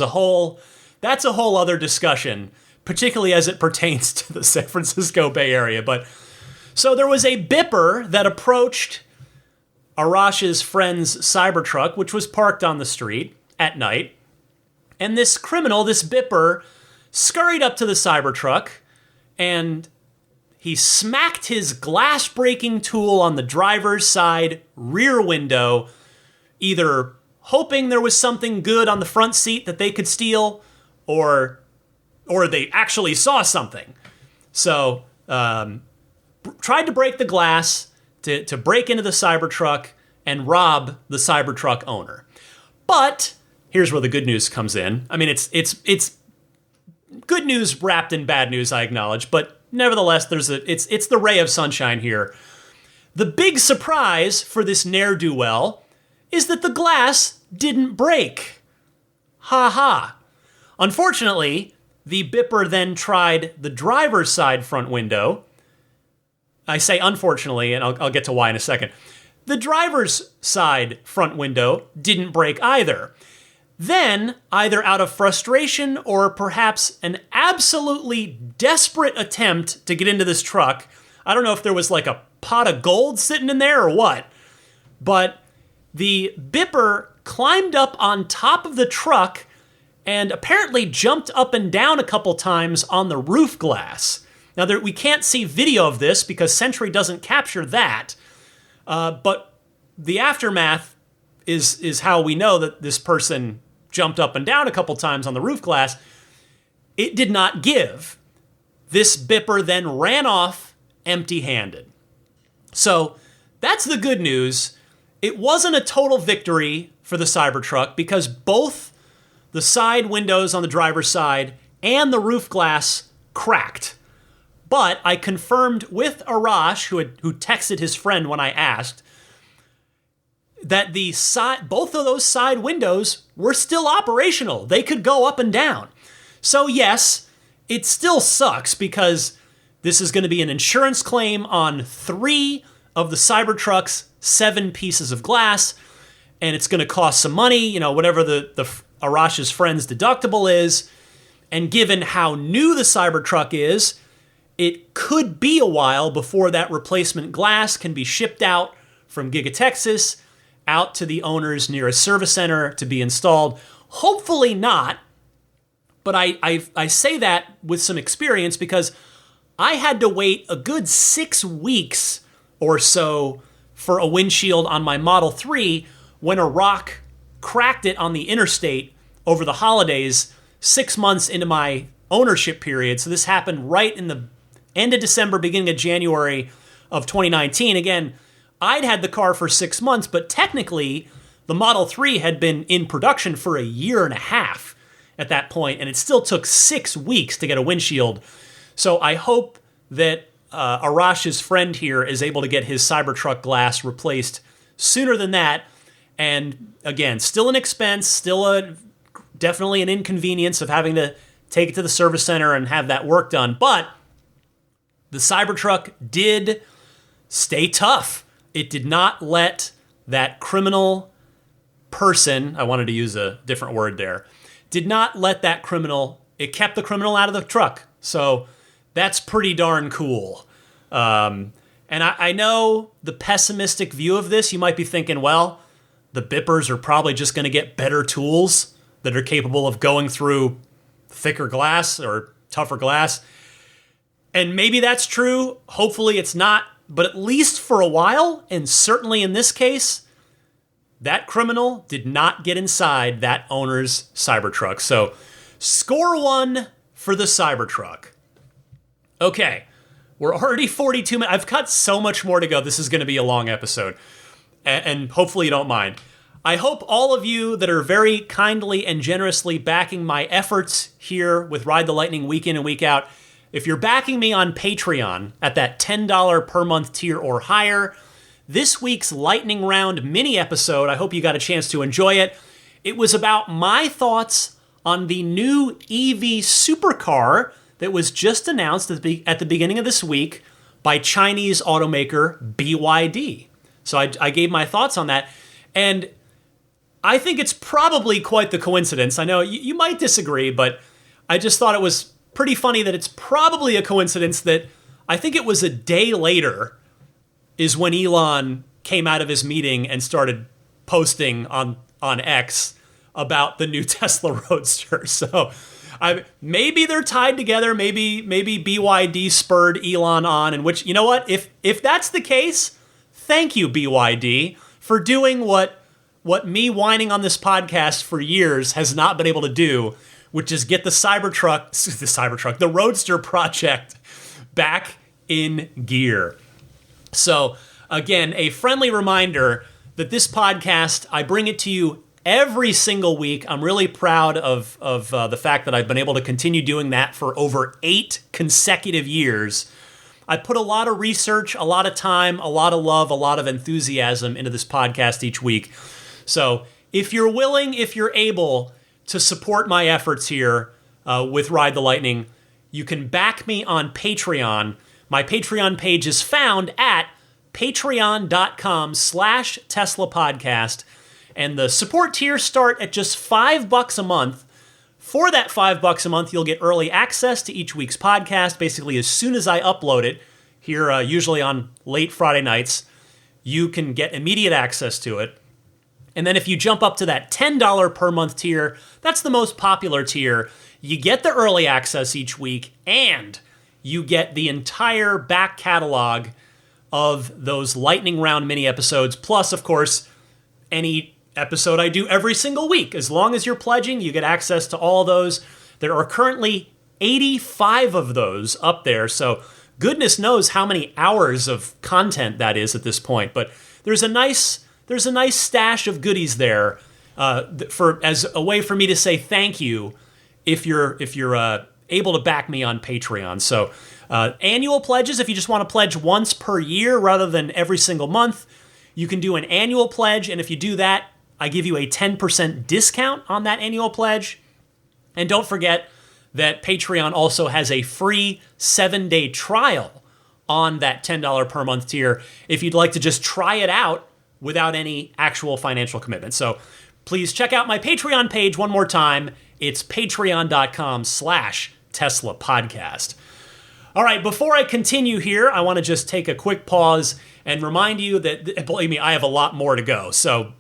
a whole other discussion, particularly as it pertains to the San Francisco Bay Area. But so there was a BIPper that approached Arash's friend's Cybertruck, which was parked on the street at night. And this criminal, this BIPper, scurried up to the Cybertruck and he smacked his glass-breaking tool on the driver's side rear window, either hoping there was something good on the front seat that they could steal, or they actually saw something. So, tried to break the glass to break into the Cybertruck and rob the Cybertruck owner. But here's where the good news comes in. I mean, it's good news wrapped in bad news, I acknowledge, but nevertheless, it's the ray of sunshine here. The big surprise for this ne'er-do-well is that the glass didn't break. Ha ha. Unfortunately, the Bipper then tried the driver's side front window. I say unfortunately, and I'll get to why in a second. The driver's side front window didn't break either. Then, either out of frustration or perhaps an absolutely desperate attempt to get into this truck, I don't know if there was like a pot of gold sitting in there or what, but the Bipper climbed up on top of the truck and apparently jumped up and down a couple times on the roof glass. Now, we can't see video of this because Sentry doesn't capture that, but the aftermath is how we know that this person jumped up and down a couple times on the roof glass. It did not give. This Bipper then ran off empty-handed. So that's the good news. It wasn't a total victory for the Cybertruck because both the side windows on the driver's side and the roof glass cracked. But I confirmed with Arash, who texted his friend when I asked, that both of those side windows were still operational. They could go up and down. So yes, it still sucks because this is going to be an insurance claim on 3 of the Cybertruck's 7 pieces of glass, and it's going to cost some money, whatever the Arash's friend's deductible is. And given how new the Cybertruck is, it could be a while before that replacement glass can be shipped out from Giga Texas out to the owner's nearest service center to be installed. Hopefully not, but I say that with some experience because I had to wait a good 6 weeks or so for a windshield on my Model 3 when a rock cracked it on the interstate over the holidays 6 months into my ownership period. So this happened right in the end of December, beginning of January of 2019. Again, I'd had the car for 6 months, but technically the Model 3 had been in production for a year and a half at that point, and it still took 6 weeks to get a windshield. So I hope that Arash's friend here is able to get his Cybertruck glass replaced sooner than that. And again, still an expense, still definitely an inconvenience of having to take it to the service center and have that work done. But the Cybertruck did stay tough. It did not let that criminal person, I wanted to use a different word there, did not let that criminal, it kept the criminal out of the truck. So that's pretty darn cool. And I know the pessimistic view of this, you might be thinking, well, the Bippers are probably just going to get better tools that are capable of going through thicker glass or tougher glass. And maybe that's true. Hopefully it's not. But at least for a while, and certainly in this case, that criminal did not get inside that owner's Cybertruck. So score 1 for the Cybertruck. Okay, we're already 42 minutes. I've got so much more to go. This is going to be a long episode. And hopefully you don't mind. I hope all of you that are very kindly and generously backing my efforts here with Ride the Lightning week in and week out, if you're backing me on Patreon at that $10 per month tier or higher, this week's Lightning Round mini episode, I hope you got a chance to enjoy it. It was about my thoughts on the new EV supercar that was just announced at the beginning of this week by Chinese automaker BYD. So I gave my thoughts on that. And I think it's probably quite the coincidence. I know you might disagree, but I just thought it was pretty funny that it's probably a coincidence that I think it was a day later is when Elon came out of his meeting and started posting on X about the new Tesla Roadster. So maybe they're tied together. Maybe BYD spurred Elon on, in which, you know what? If that's the case, thank you, BYD, for doing what me whining on this podcast for years has not been able to do, which is get the Roadster project back in gear. So again, a friendly reminder that this podcast, I bring it to you every single week. I'm really proud of the fact that I've been able to continue doing that for over 8 consecutive years. I put a lot of research, a lot of time, a lot of love, a lot of enthusiasm into this podcast each week. So if you're willing, if you're able to support my efforts here with Ride the Lightning, you can back me on Patreon. My Patreon page is found at patreon.com/Tesla Podcast. And the support tiers start at just $5 a month. For that $5 a month, you'll get early access to each week's podcast. Basically, as soon as I upload it, here usually on late Friday nights, you can get immediate access to it. And then if you jump up to that $10 per month tier, that's the most popular tier. You get the early access each week, and you get the entire back catalog of those lightning round mini episodes, plus, of course, any episode I do every single week. As long as you're pledging, you get access to all those. There are currently 85 of those up there, so goodness knows how many hours of content that is at this point. But there's a nice stash of goodies there for as a way for me to say thank you if you're able to back me on Patreon. So annual pledges, if you just want to pledge once per year rather than every single month, you can do an annual pledge, and if you do that, I give you a 10% discount on that annual pledge. And don't forget that Patreon also has a free 7-day trial on that $10 per month tier if you'd like to just try it out without any actual financial commitment. So please check out my Patreon page one more time. It's patreon.com/Tesla Podcast. All right, before I continue here, I want to just take a quick pause and remind you that, believe me, I have a lot more to go. So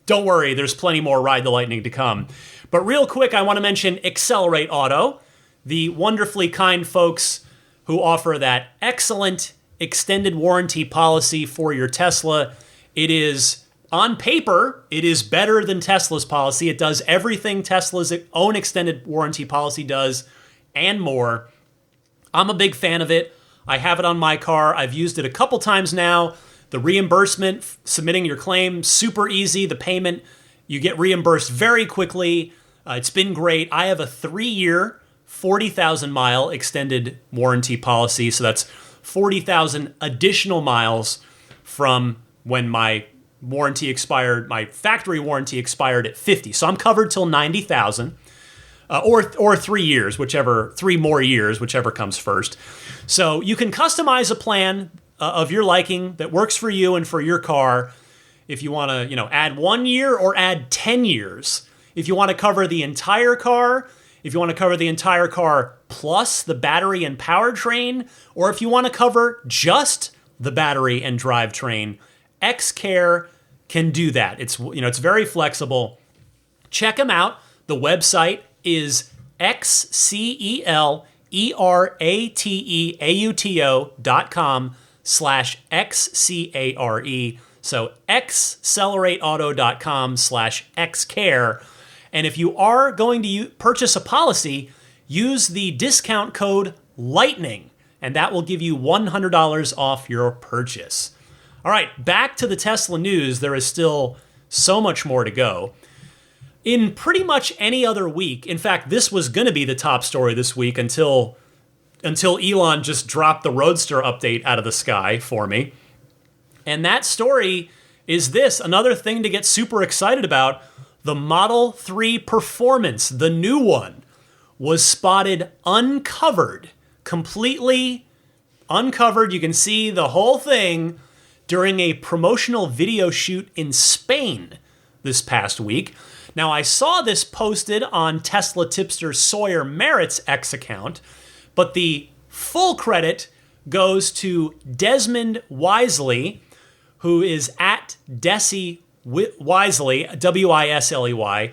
don't worry, there's plenty more Ride the Lightning to come. But real quick, I want to mention Accelerate Auto, the wonderfully kind folks who offer that excellent extended warranty policy for your Tesla. It is, on paper, it is better than Tesla's policy. It does everything Tesla's own extended warranty policy does and more. I'm a big fan of it. I have it on my car. I've used it a couple times now. The reimbursement, submitting your claim, super easy. The payment, you get reimbursed very quickly. It's been great. I have a 3-year, 40,000-mile extended warranty policy. So that's 40,000 additional miles from when my warranty expired. My factory warranty expired at 50. So I'm covered till 90,000. Or 3 years, 3 more years, whichever comes first. So you can customize a plan of your liking that works for you and for your car. If you want to, add 1 year or add 10 years. If you want to cover the entire car, if you want to cover the entire car plus the battery and powertrain, or if you want to cover just the battery and drivetrain, Xcare can do that. It's very flexible. Check them out. The website is xceleratauto.com/XCARE. So xcelerateauto.com/Xcare. And if you are going to purchase a policy, use the discount code LIGHTNING, and that will give you $100 off your purchase. All right, back to the Tesla news. There is still so much more to go. In pretty much any other week, in fact, this was going to be the top story this week until Elon just dropped the Roadster update out of the sky for me. And that story is this, another thing to get super excited about. The Model 3 Performance, the new one, was spotted uncovered, completely uncovered. You can see the whole thing during a promotional video shoot in Spain this past week. Now, I saw this posted on Tesla tipster Sawyer Merritt's X account, but the full credit goes to Desmond Wisely, who is at Desi Wisely, Wisley,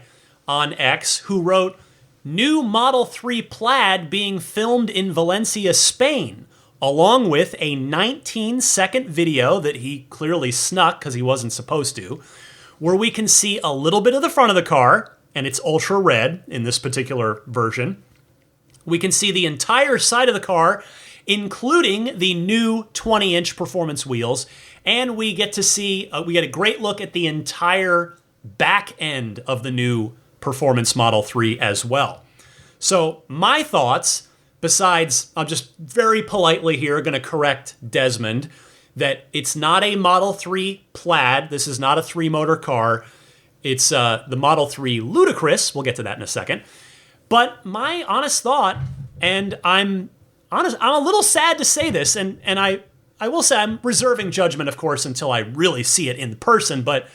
on X, who wrote, "New Model 3 Plaid being filmed in Valencia, Spain," along with a 19-second video that he clearly snuck because he wasn't supposed to, where we can see a little bit of the front of the car, and it's ultra red in this particular version. We can see the entire side of the car, including the new 20-inch performance wheels, and we get to see, we get a great look at the entire back end of the new Performance Model 3 as well. So my thoughts, besides, I'm just very politely here going to correct Desmond, that it's not a Model 3 Plaid. This is not a 3-motor car. It's the Model 3 Ludicrous. We'll get to that in a second. But my honest thought, and I'm a little sad to say this, and I will say I'm reserving judgment, of course, until I really see it in person, but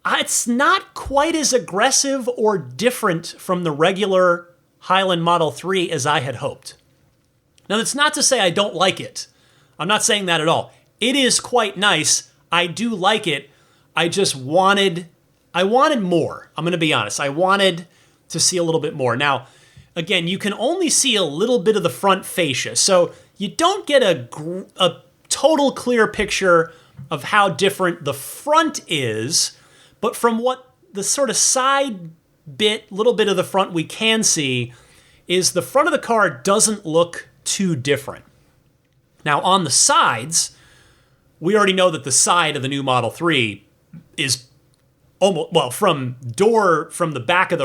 it's not quite as aggressive or different from the regular Highland Model 3 as I had hoped. Now, that's not to say I don't like it. I'm not saying that at all. It is quite nice. I do like it. I wanted more. I'm going to be honest. I wanted to see a little bit more. Now, again, you can only see a little bit of the front fascia, so you don't get a total clear picture of how different the front is, but from what the sort of side bit, little bit of the front we can see, is the front of the car doesn't look too different. Now, on the sides, we already know that the side of the new Model 3 is almost, well, from the back of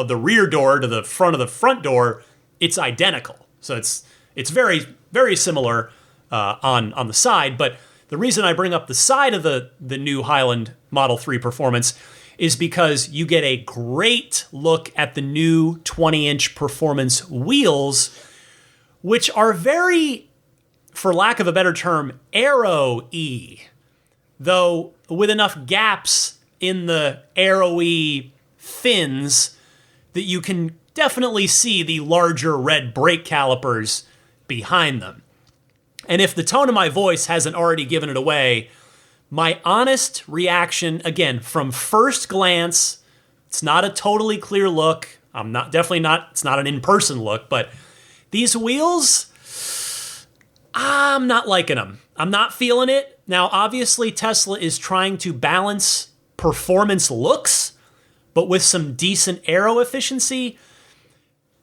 the rear door to the front door, it's identical. So it's very, very similar on the side. But the reason I bring up the side of the new Highland Model 3 Performance is because you get a great look at the new 20-inch Performance wheels, which are very, for lack of a better term, aero-y, though with enough gaps in the aero-y fins that you can definitely see the larger red brake calipers behind them. And if the tone of my voice hasn't already given it away, my honest reaction, again, from first glance, it's not a totally clear look. It's not an in-person look, but these wheels, I'm not liking them. I'm not feeling it. Now, obviously, Tesla is trying to balance performance looks, but with some decent aero efficiency.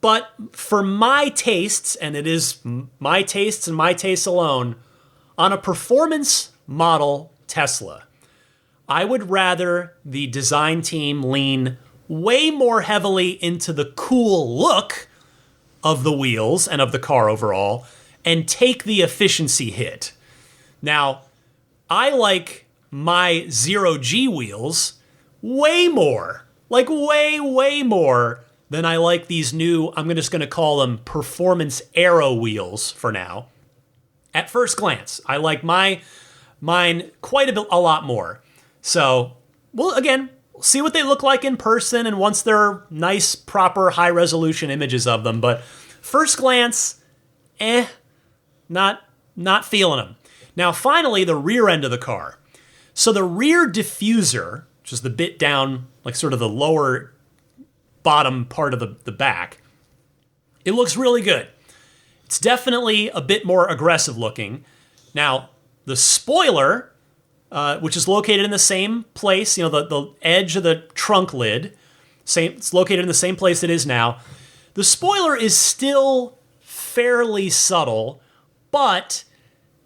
But for my tastes, and it is my tastes and my tastes alone, on a performance model Tesla, I would rather the design team lean way more heavily into the cool look of the wheels and of the car overall and take the efficiency hit. Now, I like my 0G wheels way more, like way more than I like these new, I'm just going to call them performance aero wheels for now. At first glance, I like mine quite a lot more. So, well, again, we'll see what they look like in person and once they're nice, proper, high-resolution images of them. But first glance, not feeling them. Now, finally, the rear end of the car. So the rear diffuser, which is the bit down, like sort of the lower bottom part of the back, it looks really good. It's definitely a bit more aggressive looking. Now, the spoiler, which is located in the same place, the edge of the trunk lid, it's located in the same place it is now. The spoiler is still fairly subtle, but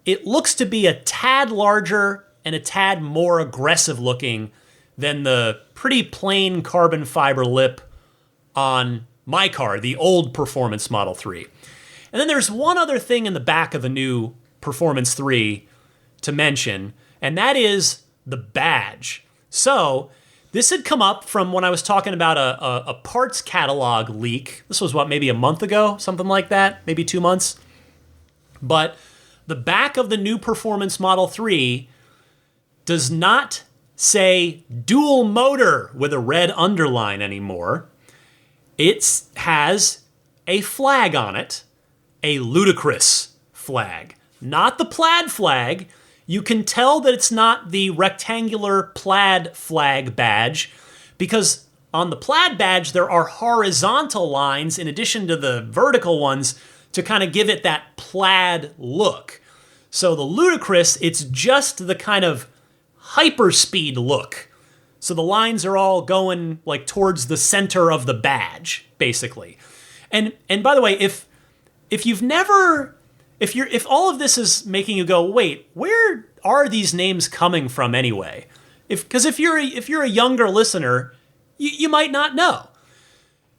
it looks to be a tad larger and a tad more aggressive looking than the pretty plain carbon fiber lip on my car, the old Performance Model 3. And then there's one other thing in the back of the new Performance 3 to mention, and that is the badge. So this had come up from when I was talking about a parts catalog leak. This was maybe a month ago, something like that, maybe 2 months. But the back of the new Performance Model 3 does not say dual motor with a red underline anymore. It has a flag on it, a ludicrous flag, not the plaid flag. You can tell that it's not the rectangular plaid flag badge because on the plaid badge there are horizontal lines in addition to the vertical ones to kind of give it that plaid look. So the ludicrous, it's just the kind of hyperspeed look. So the lines are all going like towards the center of the badge, basically. And by the way, if all of this is making you go, wait, where are these names coming from anyway? Because if you're a younger listener, you might not know.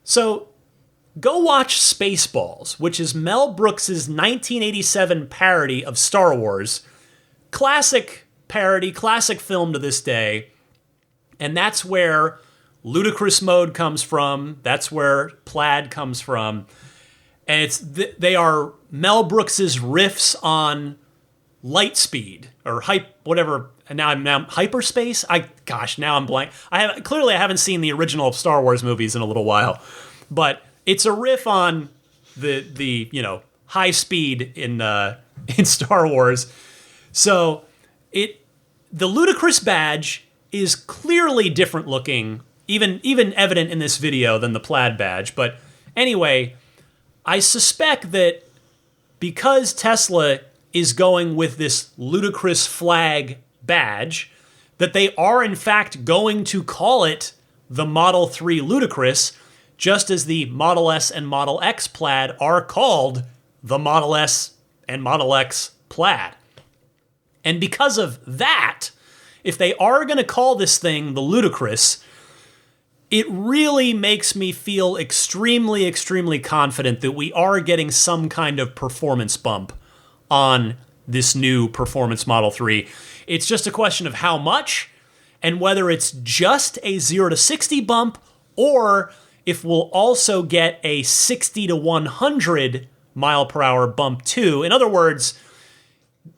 So go watch Spaceballs, which is Mel Brooks' 1987 parody of Star Wars. Classic parody, classic film to this day. And that's where ludicrous mode comes from. That's where plaid comes from. And they are Mel Brooks' riffs on light speed or whatever. And now hyperspace. Now I'm blank. I haven't seen the original Star Wars movies in a little while, but it's a riff on the high speed in Star Wars. So the ludicrous badge is clearly different looking, even evident in this video than the plaid badge. But anyway, I suspect that because Tesla is going with this ludicrous flag badge, that they are in fact going to call it the Model 3 Ludicrous, just as the Model S and Model X plaid are called the Model S and Model X plaid. And because of that, if they are going to call this thing the Ludicrous, it really makes me feel extremely, extremely confident that we are getting some kind of performance bump on this new performance Model 3. It's just a question of how much and whether it's just a 0 to 60 bump or if we'll also get a 60 to 100 mile per hour bump too. In other words,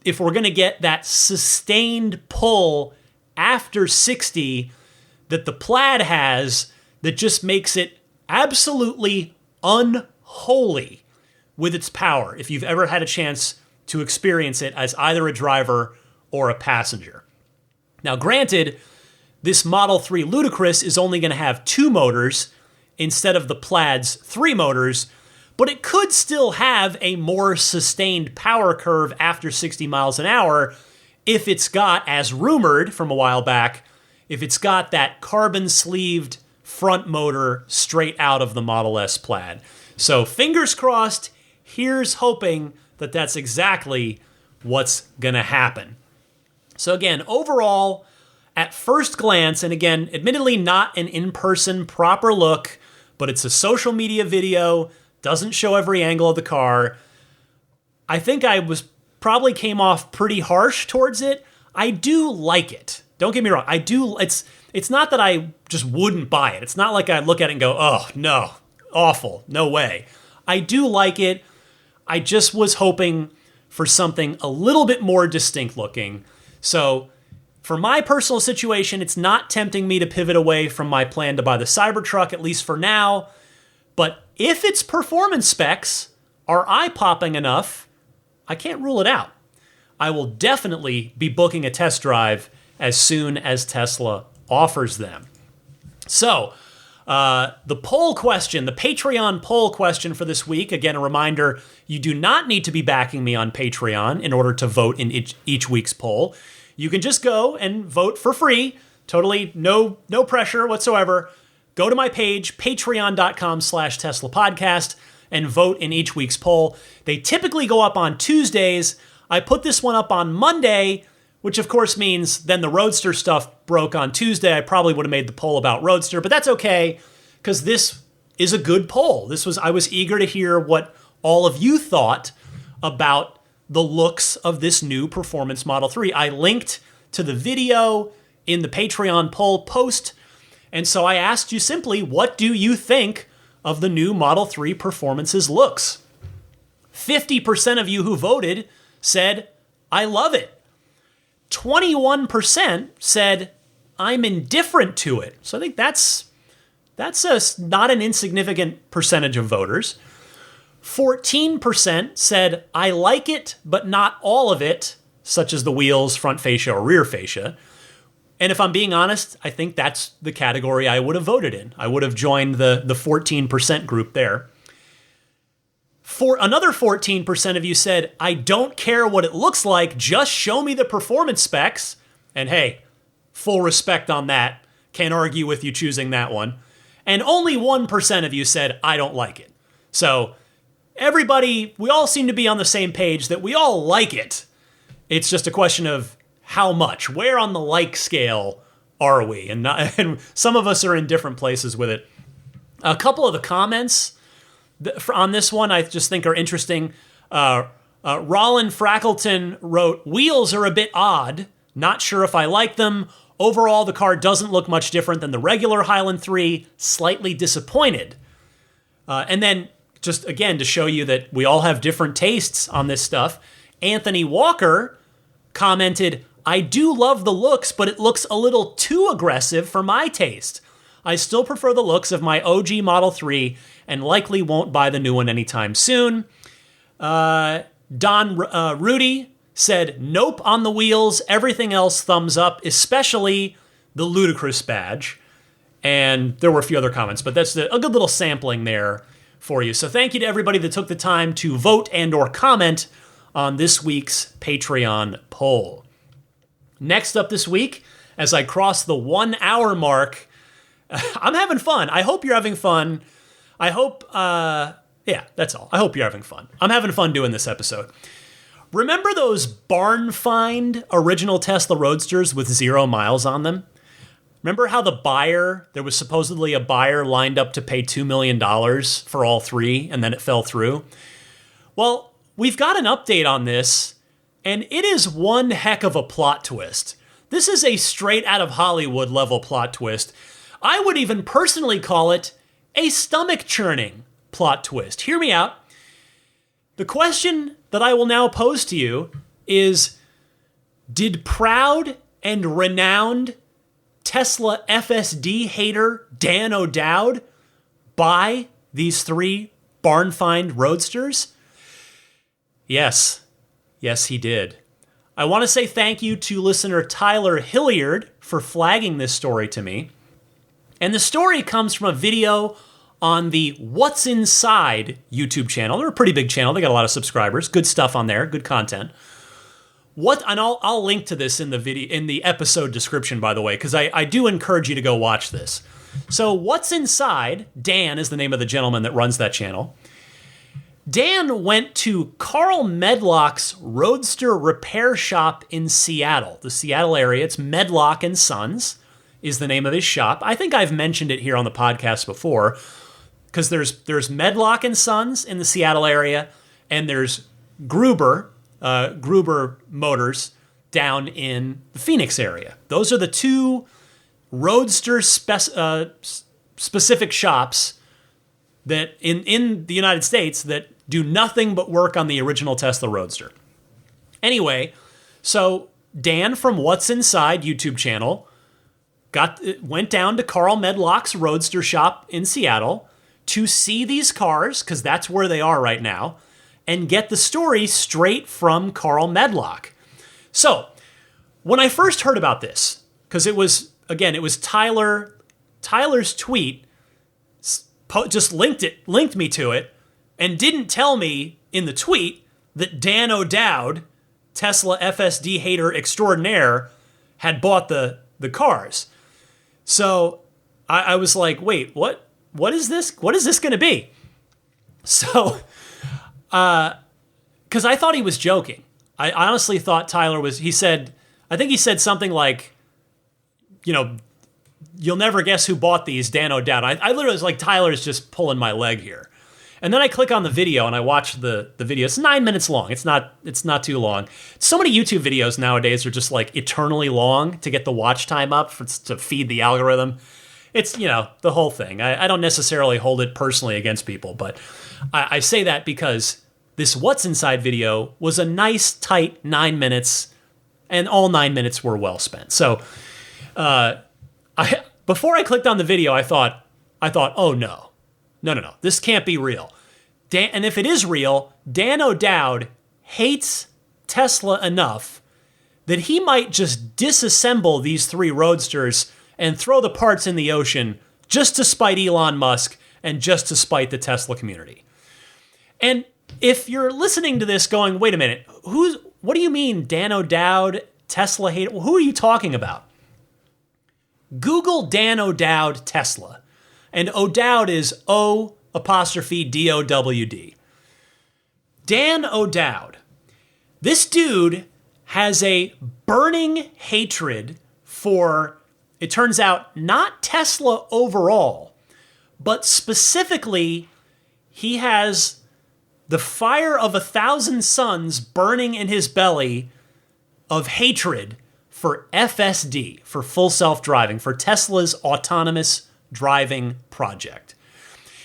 if we're going to get that sustained pull after 60 that the plaid has, that just makes it absolutely unholy with its power, if you've ever had a chance to experience it as either a driver or a passenger. Now, granted, this Model 3 Ludicrous is only going to have 2 motors instead of the plaid's 3 motors, but it could still have a more sustained power curve after 60 miles an hour if it's got, as rumored from a while back, if it's got that carbon-sleeved front motor straight out of the Model S plaid. So fingers crossed, here's hoping that that's exactly what's going to happen. So again, overall, at first glance, and again, admittedly not an in-person proper look, but it's a social media video, doesn't show every angle of the car, I think I probably came off pretty harsh towards it. I do like it. Don't get me wrong. I do. It's not that I just wouldn't buy it. It's not like I look at it and go, oh, no, awful, no way. I do like it. I just was hoping for something a little bit more distinct looking. So for my personal situation, it's not tempting me to pivot away from my plan to buy the Cybertruck, at least for now. But if its performance specs are eye-popping enough, I can't rule it out. I will definitely be booking a test drive as soon as Tesla offers them. So, the poll question, the Patreon poll question for this week, again, a reminder, you do not need to be backing me on Patreon in order to vote in each week's poll. You can just go and vote for free, totally no pressure whatsoever. Go to my page, patreon.com/Tesla Podcast, and vote in each week's poll. They typically go up on Tuesdays. I put this one up on Monday, which of course means then the Roadster stuff broke on Tuesday. I probably would have made the poll about Roadster, but that's okay, because this is a good poll. I was eager to hear what all of you thought about the looks of this new Performance Model 3. I linked to the video in the Patreon poll post, and so I asked you simply, what do you think of the new Model 3 Performance's looks? 50% of you who voted said, I love it. 21% said, I'm indifferent to it. So I think that's not an insignificant percentage of voters. 14% said, I like it, but not all of it, such as the wheels, front fascia, or rear fascia. And if I'm being honest, I think that's the category I would have voted in. I would have joined the 14% group there. For another 14% of you said, I don't care what it looks like, just show me the performance specs. And hey, full respect on that. Can't argue with you choosing that one. And only 1% of you said, I don't like it. So everybody, we all seem to be on the same page that we all like it. It's just a question of how much. Where on the like scale are we? And some of us are in different places with it. A couple of the comments on this one I just think are interesting. Rollin Frackleton wrote, "Wheels are a bit odd. Not sure if I like them. Overall, the car doesn't look much different than the regular Highland 3. Slightly disappointed." And then, just again, to show you that we all have different tastes on this stuff, Anthony Walker commented, "I do love the looks, but it looks a little too aggressive for my taste. I still prefer the looks of my OG Model 3 and likely won't buy the new one anytime soon." Don Rudy said, "Nope on the wheels, everything else thumbs up, especially the ludicrous badge." And there were a few other comments, but that's a good little sampling there for you. So thank you to everybody that took the time to vote and or comment on this week's Patreon poll. Next up this week, as I cross the 1 hour mark, I'm having fun. I hope you're having fun. I hope, yeah, that's all. I hope you're having fun. I'm having fun doing this episode. Remember those barn find original Tesla Roadsters with 0 miles on them? Remember how there was supposedly a buyer lined up to pay $2 million for all three, and then it fell through? Well, we've got an update on this, and it is one heck of a plot twist. This is a straight out of Hollywood level plot twist. I would even personally call it a stomach churning plot twist. Hear me out. The question that I will now pose to you is, did proud and renowned Tesla FSD hater Dan O'Dowd buy these 3 barn find Roadsters? Yes, he did. I want to say thank you to listener Tyler Hilliard for flagging this story to me. And the story comes from a video on the What's Inside YouTube channel. They're a pretty big channel. They got a lot of subscribers. Good stuff on there. Good content. And I'll link to this in the episode description, by the way, because I do encourage you to go watch this. So What's Inside, Dan is the name of the gentleman that runs that channel. Dan went to Carl Medlock's Roadster repair shop in Seattle, the Seattle area. It's Medlock and Sons is the name of his shop. I think I've mentioned it here on the podcast before, because there's Medlock and Sons in the Seattle area, and there's Gruber Motors down in the Phoenix area. Those are the 2 Roadster specific shops that in the United States that do nothing but work on the original Tesla Roadster. Anyway, so Dan from What's Inside YouTube channel went down to Carl Medlock's Roadster shop in Seattle to see these cars, because that's where they are right now, and get the story straight from Carl Medlock. So, when I first heard about this, because it was Tyler's tweet just linked me to it, and didn't tell me in the tweet that Dan O'Dowd, Tesla FSD hater extraordinaire, had bought the cars. So I was like, wait, what is this? What is this going to be? So, because I thought he was joking. I honestly thought Tyler was, I think he said something like, you'll never guess who bought these, Dan O'Dowd. I literally was like, Tyler's just pulling my leg here. And then I click on the video and I watch the video. It's 9 minutes long. It's not too long. So many YouTube videos nowadays are just like eternally long to get the watch time up to feed the algorithm. It's, the whole thing. I don't necessarily hold it personally against people, but I say that because this What's Inside video was a nice, tight 9 minutes, and all 9 minutes were well spent. So before I clicked on the video, I thought, oh no, this can't be real. And if it is real, Dan O'Dowd hates Tesla enough that he might just disassemble these 3 Roadsters and throw the parts in the ocean just to spite Elon Musk and just to spite the Tesla community. And if you're listening to this going, wait a minute, what do you mean Dan O'Dowd, Tesla hater? Who are you talking about? Google Dan O'Dowd Tesla. And O'Dowd is O''D''O''D. Dan O'Dowd. This dude has a burning hatred for it turns out not Tesla overall, but specifically he has the fire of 1,000 suns burning in his belly of hatred for FSD, for full self-driving, for Tesla's autonomous driving project.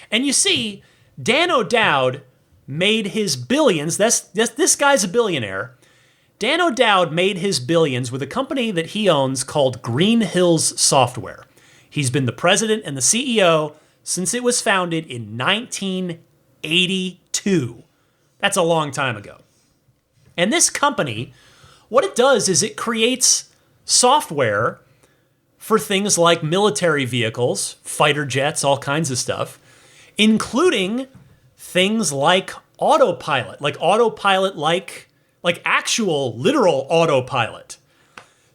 And you see, Dan O'Dowd made his billions. This guy's a billionaire. Dan O'Dowd made his billions with a company that he owns called Green Hills Software. He's been the president and the CEO since it was founded in 1982. That's a long time ago. And this company, what it does is it creates software for things like military vehicles, fighter jets, all kinds of stuff, including things like autopilot, like actual literal autopilot.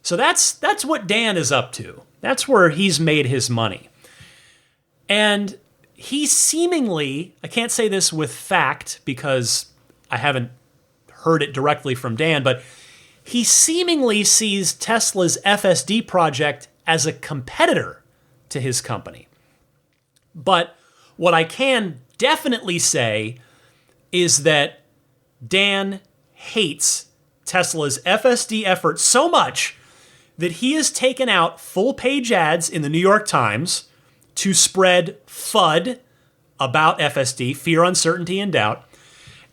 So that's what Dan is up to. That's where he's made his money. And he seemingly, I can't say this with fact because I haven't heard it directly from Dan, but he seemingly sees Tesla's FSD project as a competitor to his company. But what I can definitely say is that Dan hates Tesla's FSD effort so much that he has taken out full-page ads in the New York Times to spread FUD about FSD, fear, uncertainty, and doubt.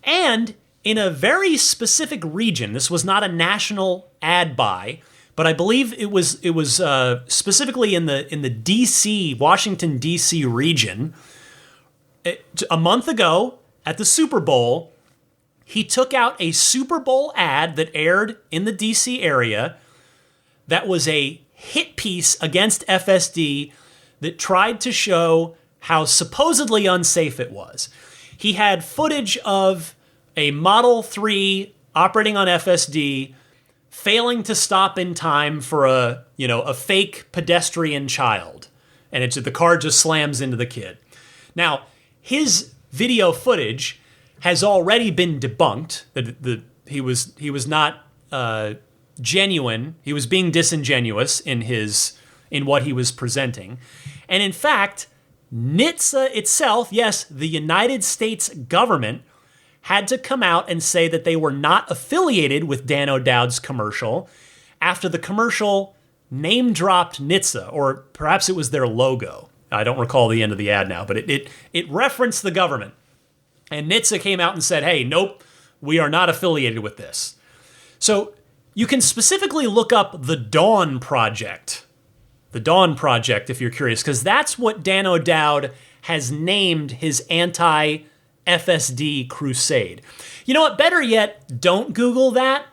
And in a very specific region, this was not a national ad buy, but I believe it was specifically in the D.C., Washington, D.C. region. A month ago at the Super Bowl, he took out a Super Bowl ad that aired in the D.C. area that was a hit piece against FSD that tried to show how supposedly unsafe it was. He had footage of a Model 3 operating on FSD failing to stop in time for a fake pedestrian child. And the car just slams into the kid. Now, his video footage has already been debunked. That he was not genuine. He was being disingenuous in what he was presenting. And in fact, NHTSA itself, yes, the United States government, had to come out and say that they were not affiliated with Dan O'Dowd's commercial after the commercial name-dropped NHTSA, or perhaps it was their logo. I don't recall the end of the ad now, but it referenced the government. And NHTSA came out and said, hey, nope, we are not affiliated with this. So you can specifically look up the Dawn Project. The Dawn Project, if you're curious, because that's what Dan O'Dowd has named his anti-FSD crusade. You know what? Better yet, don't Google that,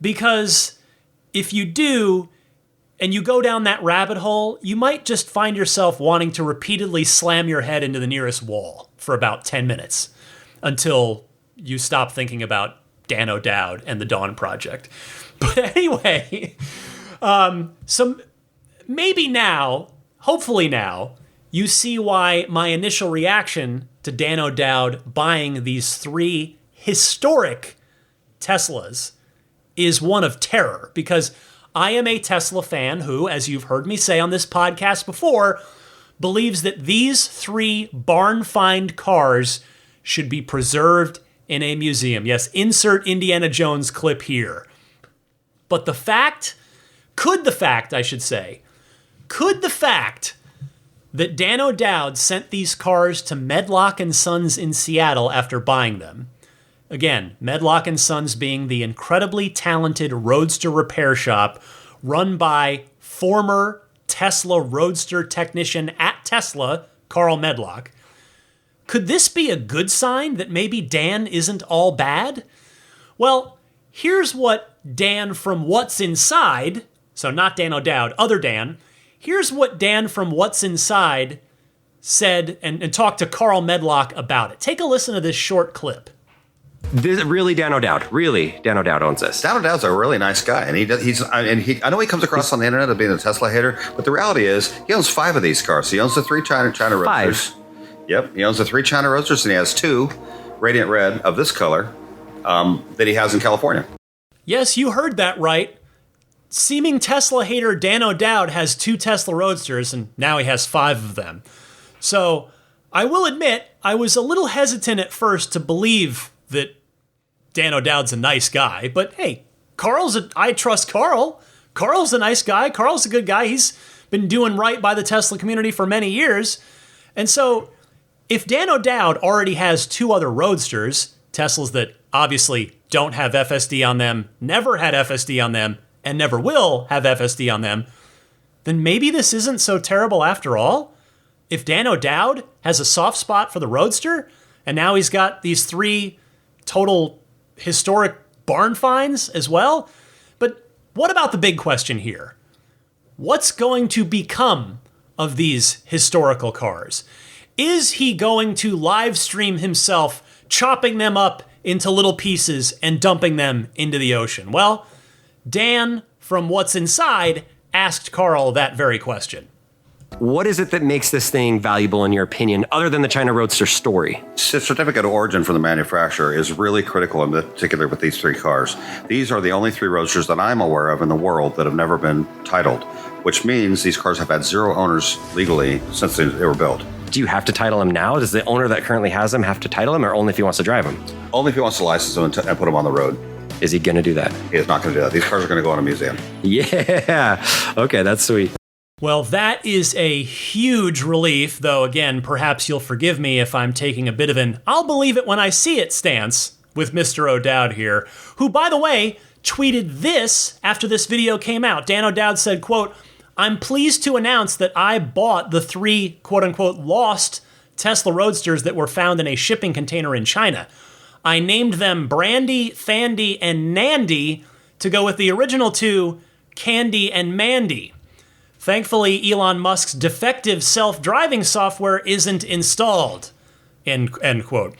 because if you do, and you go down that rabbit hole, you might just find yourself wanting to repeatedly slam your head into the nearest wall for about 10 minutes until you stop thinking about Dan O'Dowd and the Dawn Project. But anyway, maybe now, hopefully now, you see why my initial reaction to Dan O'Dowd buying these 3 historic Teslas is one of terror, because I am a Tesla fan who, as you've heard me say on this podcast before, believes that these 3 barn find cars should be preserved in a museum. Yes, insert Indiana Jones clip here. But could the fact that Dan O'Dowd sent these cars to Medlock & Sons in Seattle after buying them, again, Medlock & Sons being the incredibly talented Roadster repair shop run by former Tesla Roadster technician at Tesla, Carl Medlock, could this be a good sign that maybe Dan isn't all bad? Well, here's what Dan from What's Inside, so not Dan O'Dowd, other Dan, here's what Dan from What's Inside said and talked to Carl Medlock about it. Take a listen to this short clip. Dan O'Dowd owns this. Dan O'Dowd's a really nice guy, and I know he comes across on the internet as being a Tesla hater, but the reality is he owns 5 of these cars. He owns the 3 China Roadsters. 5. Yep, he owns the 3 China Roadsters, and he has 2 Radiant Red of this color that he has in California. Yes, you heard that right. seeming Tesla hater Dan O'Dowd has 2 Tesla Roadsters, and now he has 5 of them. So I will admit, I was a little hesitant at first to believe that Dan O'Dowd's a nice guy, but hey, I trust Carl. Carl's a nice guy. Carl's a good guy. He's been doing right by the Tesla community for many years. And so if Dan O'Dowd already has 2 other Roadsters, Teslas that obviously don't have FSD on them, never had FSD on them, and never will have FSD on them, then maybe this isn't so terrible after all. If Dan O'Dowd has a soft spot for the Roadster, and now he's got these 3 total historic barn finds as well. But what about the big question here? What's going to become of these historical cars? Is he going to live stream himself chopping them up into little pieces and dumping them into the ocean? Well, Dan from What's Inside asked Carl that very question. What is it that makes this thing valuable in your opinion, other than the China Roadster story? Certificate of origin from the manufacturer is really critical, in particular with these 3 cars. These are the only 3 Roadsters that I'm aware of in the world that have never been titled, which means these cars have had 0 owners legally since they were built. Do you have to title them now? Does the owner that currently has them have to title them, or only if he wants to drive them? Only if he wants to license them and put them on the road. Is he going to do that? He is not going to do that. These cars are going to go in a museum. Yeah. Okay, that's sweet. Well, that is a huge relief, though, again, perhaps you'll forgive me if I'm taking a bit of an I'll believe it when I see it stance with Mr. O'Dowd here, who, by the way, tweeted this after this video came out. Dan O'Dowd said, quote, "I'm pleased to announce that I bought the 3, quote-unquote, lost Tesla Roadsters that were found in a shipping container in China. I named them Brandy, Thandy, and Nandy to go with the original 2, Candy and Mandy. Thankfully, Elon Musk's defective self-driving software isn't installed," end quote.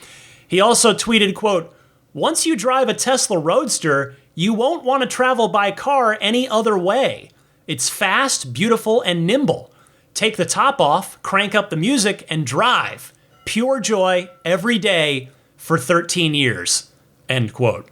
He also tweeted, quote, "Once you drive a Tesla Roadster, you won't want to travel by car any other way. It's fast, beautiful, and nimble. Take the top off, crank up the music, and drive. Pure joy every day for 13 years," end quote.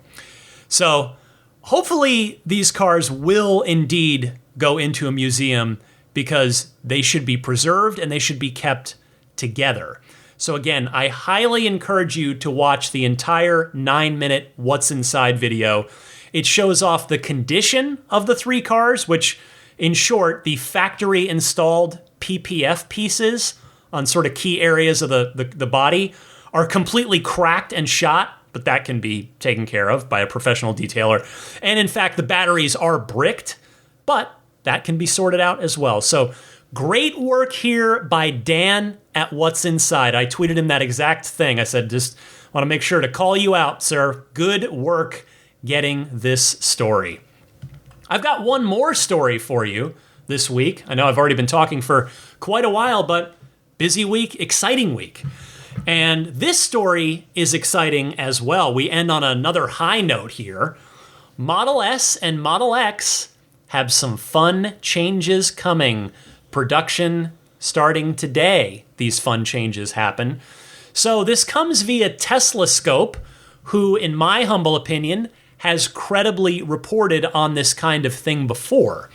So hopefully these cars will indeed go into a museum, because they should be preserved and they should be kept together. So again, I highly encourage you to watch the entire 9-minute What's Inside video. It shows off the condition of the 3 cars, which, in short, the factory installed PPF pieces on sort of key areas of the body are completely cracked and shot, but that can be taken care of by a professional detailer. And in fact, the batteries are bricked, but that can be sorted out as well. So great work here by Dan at What's Inside. I tweeted him that exact thing. I said, just want to make sure to call you out, sir. Good work getting this story. I've got one more story for you this week. I know I've already been talking for quite a while, but busy week, exciting week. And this story is exciting as well. We end on another high note here. Model S and Model X have some fun changes coming. Production starting today, these fun changes happen. So this comes via Tesla Scope, who, in my humble opinion, has credibly reported on this kind of thing before.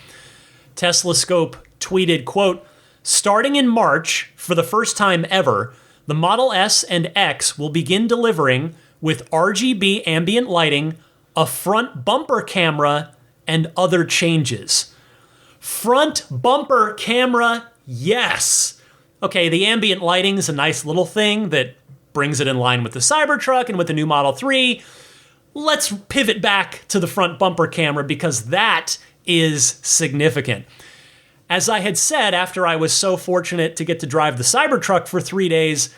Tesla Scope tweeted, quote, "Starting in March, for the first time ever, the Model S and X will begin delivering with RGB ambient lighting, a front bumper camera, and other changes." Front bumper camera, yes. Okay, the ambient lighting is a nice little thing that brings it in line with the Cybertruck and with the new Model 3. Let's pivot back to the front bumper camera because that is significant. As I had said, after I was so fortunate to get to drive the Cybertruck for 3 days,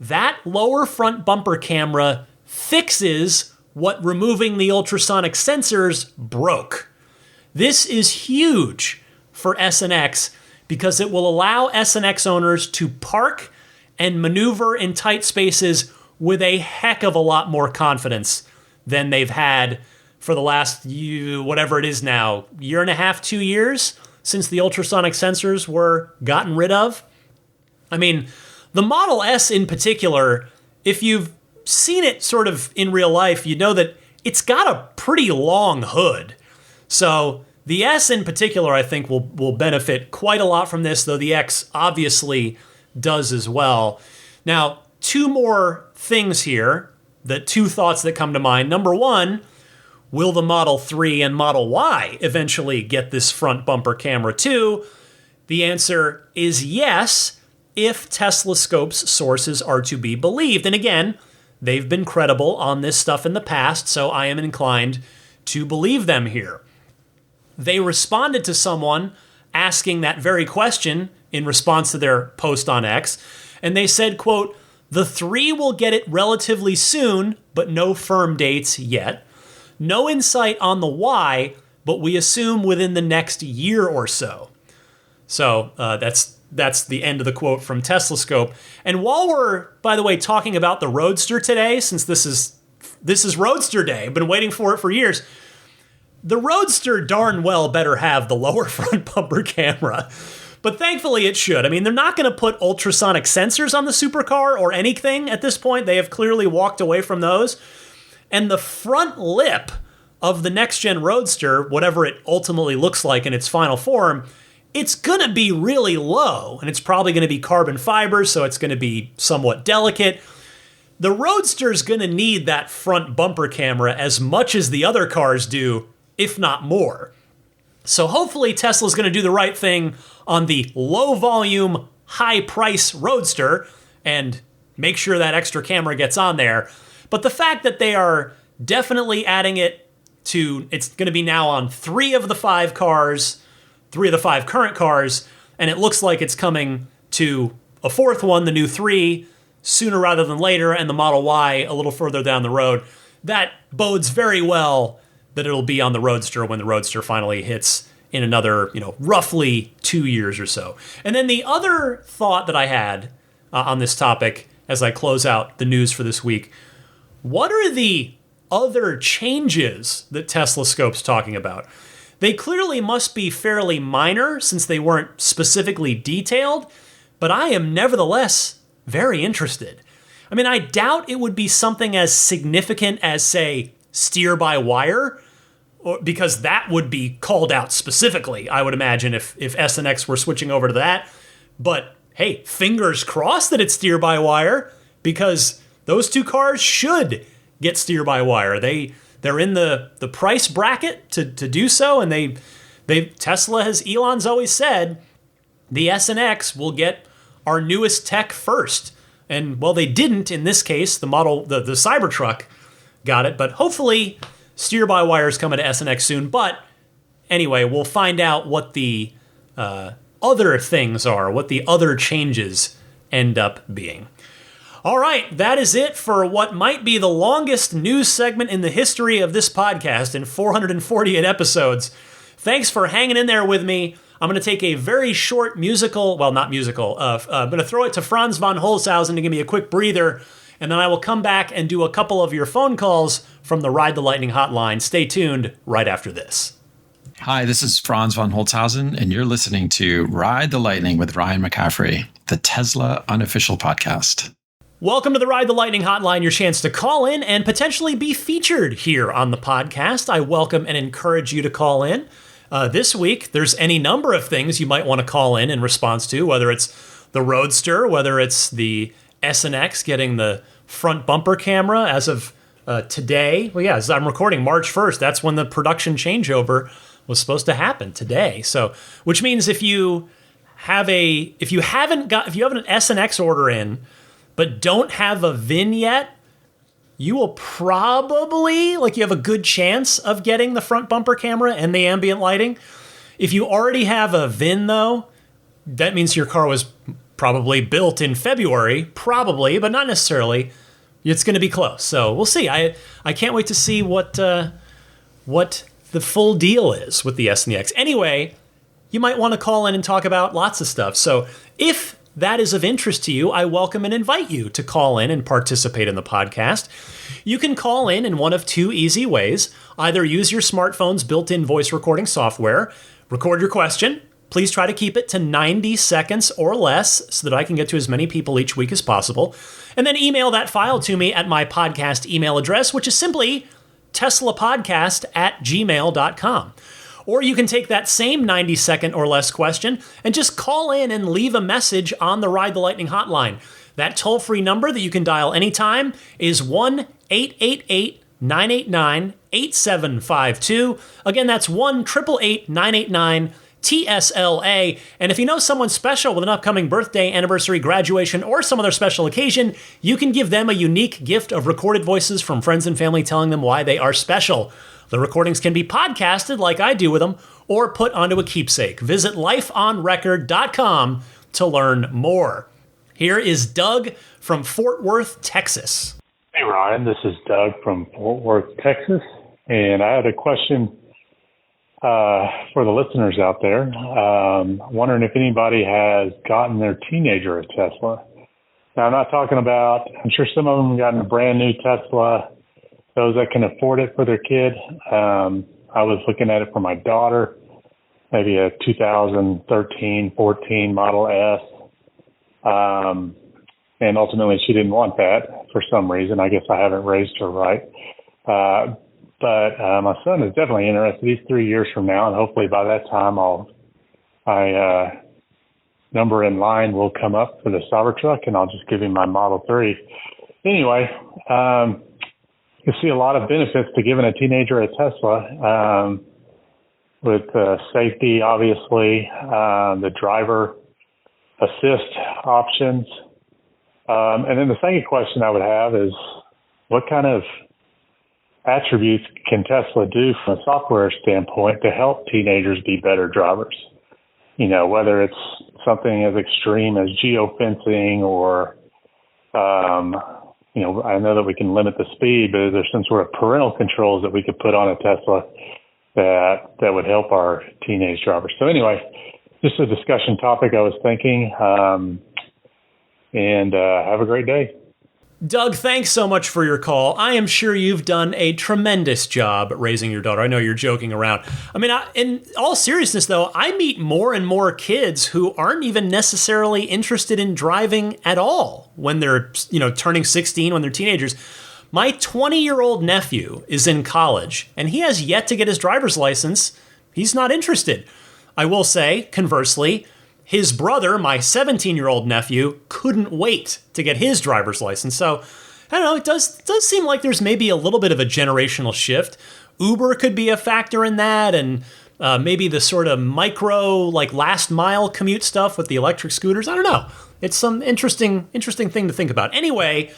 that lower front bumper camera fixes what removing the ultrasonic sensors broke. This is huge for S and X because it will allow S and X owners to park and maneuver in tight spaces with a heck of a lot more confidence than they've had for the last, whatever it is now, 1.5 to 2 years since the ultrasonic sensors were gotten rid of. I mean, the Model S in particular, if you've seen it sort of in real life, you know that it's got a pretty long hood. So The S in particular, I think, will benefit quite a lot from this, though the X obviously does as well. Now, two more things here, two thoughts that come to mind. Number one, will the Model 3 and Model Y eventually get this front bumper camera too? The answer is yes, if Tesla Scope's sources are to be believed. And again, they've been credible on this stuff in the past, so I am inclined to believe them here. They responded to someone asking that very question in response to their post on X, and they said, quote, "The 3 will get it relatively soon, but no firm dates yet. No insight on the Y, but we assume within the next year or so." So that's the end of the quote from Tesla Scope. And while we're, by the way, talking about the Roadster today, since this is Roadster Day, I've been waiting for it for years. The Roadster darn well better have the lower front bumper camera. But thankfully it should. I mean, they're not going to put ultrasonic sensors on the supercar or anything at this point. They have clearly walked away from those. And the front lip of the next-gen Roadster, whatever it ultimately looks like in its final form, it's going to be really low. And it's probably going to be carbon fiber, so it's going to be somewhat delicate. The Roadster's going to need that front bumper camera as much as the other cars do, if not more. So hopefully Tesla's going to do the right thing on the low-volume, high-price Roadster and make sure that extra camera gets on there. But the fact that they are definitely adding it to, it's going to be now on 3 of the 5 cars, 3 of the 5 current cars, and it looks like it's coming to a 4th one, the new 3, sooner rather than later, and the Model Y a little further down the road. That bodes very well that it'll be on the Roadster when the Roadster finally hits in another, roughly 2 years or so. And then the other thought that I had on this topic as I close out the news for this week, what are the other changes that Tesla Scope's talking about? They clearly must be fairly minor since they weren't specifically detailed, but I am nevertheless very interested. I mean, I doubt it would be something as significant as, say, steer-by-wire, because that would be called out specifically, I would imagine, if S and X were switching over to that. But hey, fingers crossed that it's steer-by-wire, because those 2 cars should get steer-by-wire. They're in the price bracket to do so, and Tesla has, Elon's always said, the S and X will get our newest tech first. And well, they didn't in this case. The Cybertruck got it, but hopefully steer-by-wire is coming to S and X soon. But anyway, we'll find out what the other things are, what the other changes end up being. All right, that is it for what might be the longest news segment in the history of this podcast in 448 episodes. Thanks for hanging in there with me. I'm going to take a very short musical, well, not musical, I'm going to throw it to Franz von Holzhausen to give me a quick breather, and then I will come back and do a couple of your phone calls from the Ride the Lightning hotline. Stay tuned right after this. Hi, this is Franz von Holzhausen, and you're listening to Ride the Lightning with Ryan McCaffrey, the Tesla unofficial podcast. Welcome to the Ride the Lightning hotline, your chance to call in and potentially be featured here on the podcast. I welcome and encourage you to call in. This week, there's any number of things you might want to call in response to, whether it's the Roadster, whether it's the S and X getting the front bumper camera as of today. Well, yeah, as I'm recording March 1st, that's when the production changeover was supposed to happen today. So, which means if you have an S and X order in, but don't have a VIN yet, you will probably, you have a good chance of getting the front bumper camera and the ambient lighting. If you already have a VIN, though, that means your car was probably built in February, probably, but not necessarily. It's going to be close. So we'll see. I can't wait to see what the full deal is with the S and the X. Anyway, you might want to call in and talk about lots of stuff. So if that is of interest to you, I welcome and invite you to call in and participate in the podcast. You can call in one of 2 easy ways. Either use your smartphone's built-in voice recording software, record your question. Please try to keep it to 90 seconds or less so that I can get to as many people each week as possible. And then email that file to me at my podcast email address, which is simply teslapodcast@gmail.com. Or you can take that same 90-second or less question and just call in and leave a message on the Ride the Lightning hotline. That toll-free number that you can dial anytime is 1-888-989-8752. Again, that's 1-888-989-TSLA. And if you know someone special with an upcoming birthday, anniversary, graduation, or some other special occasion, you can give them a unique gift of recorded voices from friends and family telling them why they are special. The recordings can be podcasted like I do with them, or put onto a keepsake. Visit lifeonrecord.com to learn more. Here is Doug from Fort Worth, Texas. Hey, Ryan. This is Doug from Fort Worth, Texas. And I had a question for the listeners out there. Wondering if anybody has gotten their teenager a Tesla. Now, I'm not talking about, I'm sure some of them have gotten a brand new Tesla, those that can afford it for their kid. I was looking at it for my daughter, maybe a 2013, 14 Model S. And ultimately she didn't want that for some reason. I guess I haven't raised her right. But my son is definitely interested. He's 3 years from now, and hopefully by that time my number in line will come up for the Cybertruck, and I'll just give him my Model 3. Anyway, you see a lot of benefits to giving a teenager a Tesla, with safety, obviously, the driver assist options. And then the second question I would have is, what kind of attributes can Tesla do from a software standpoint to help teenagers be better drivers? You know, whether it's something as extreme as geofencing or, you know, I know that we can limit the speed, but is there some sort of parental controls that we could put on a Tesla that would help our teenage drivers? So anyway, just a discussion topic I was thinking, and have a great day. Doug, thanks so much for your call. I am sure you've done a tremendous job raising your daughter. I know you're joking around. I mean, in all seriousness, though, I meet more and more kids who aren't even necessarily interested in driving at all when they're, turning 16, when they're teenagers. My 20-year-old nephew is in college, and he has yet to get his driver's license. He's not interested. I will say, conversely, his brother, my 17-year-old nephew, couldn't wait to get his driver's license. So, I don't know, it does seem like there's maybe a little bit of a generational shift. Uber could be a factor in that, and maybe the sort of micro, like last mile commute stuff with the electric scooters. I don't know. It's some interesting thing to think about. Anyway,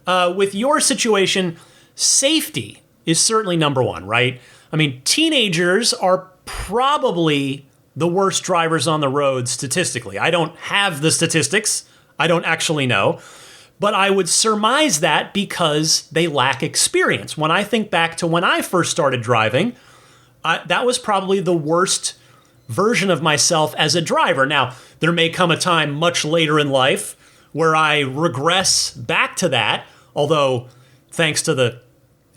with your situation, safety is certainly number one, right? I mean, teenagers are probably the worst drivers on the road statistically. I don't have the statistics. I don't actually know. But I would surmise that because they lack experience. When I think back to when I first started driving, that was probably the worst version of myself as a driver. Now, there may come a time much later in life where I regress back to that, although thanks to the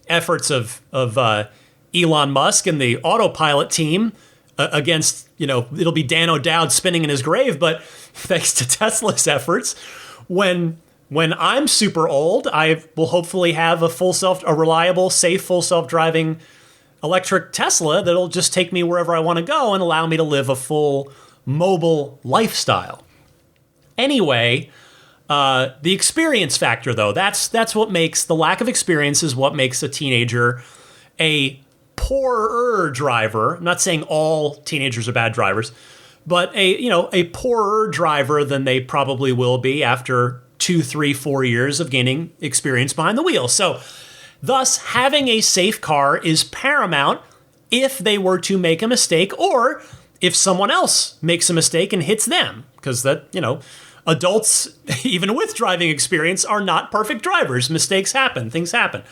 efforts of Elon Musk and the autopilot team, against, it'll be Dan O'Dowd spinning in his grave, but thanks to Tesla's efforts, when I'm super old, I will hopefully have a reliable, safe, full self-driving electric Tesla that'll just take me wherever I want to go and allow me to live a full mobile lifestyle. Anyway, the experience factor, though, that's what makes the lack of experience is what makes a teenager a poorer driver. I'm not saying all teenagers are bad drivers, but a poorer driver than they probably will be after 2, 3, 4 years of gaining experience behind the wheel. So thus, having a safe car is paramount if they were to make a mistake or if someone else makes a mistake and hits them, because adults, even with driving experience, are not perfect drivers. Mistakes happen. Things happen.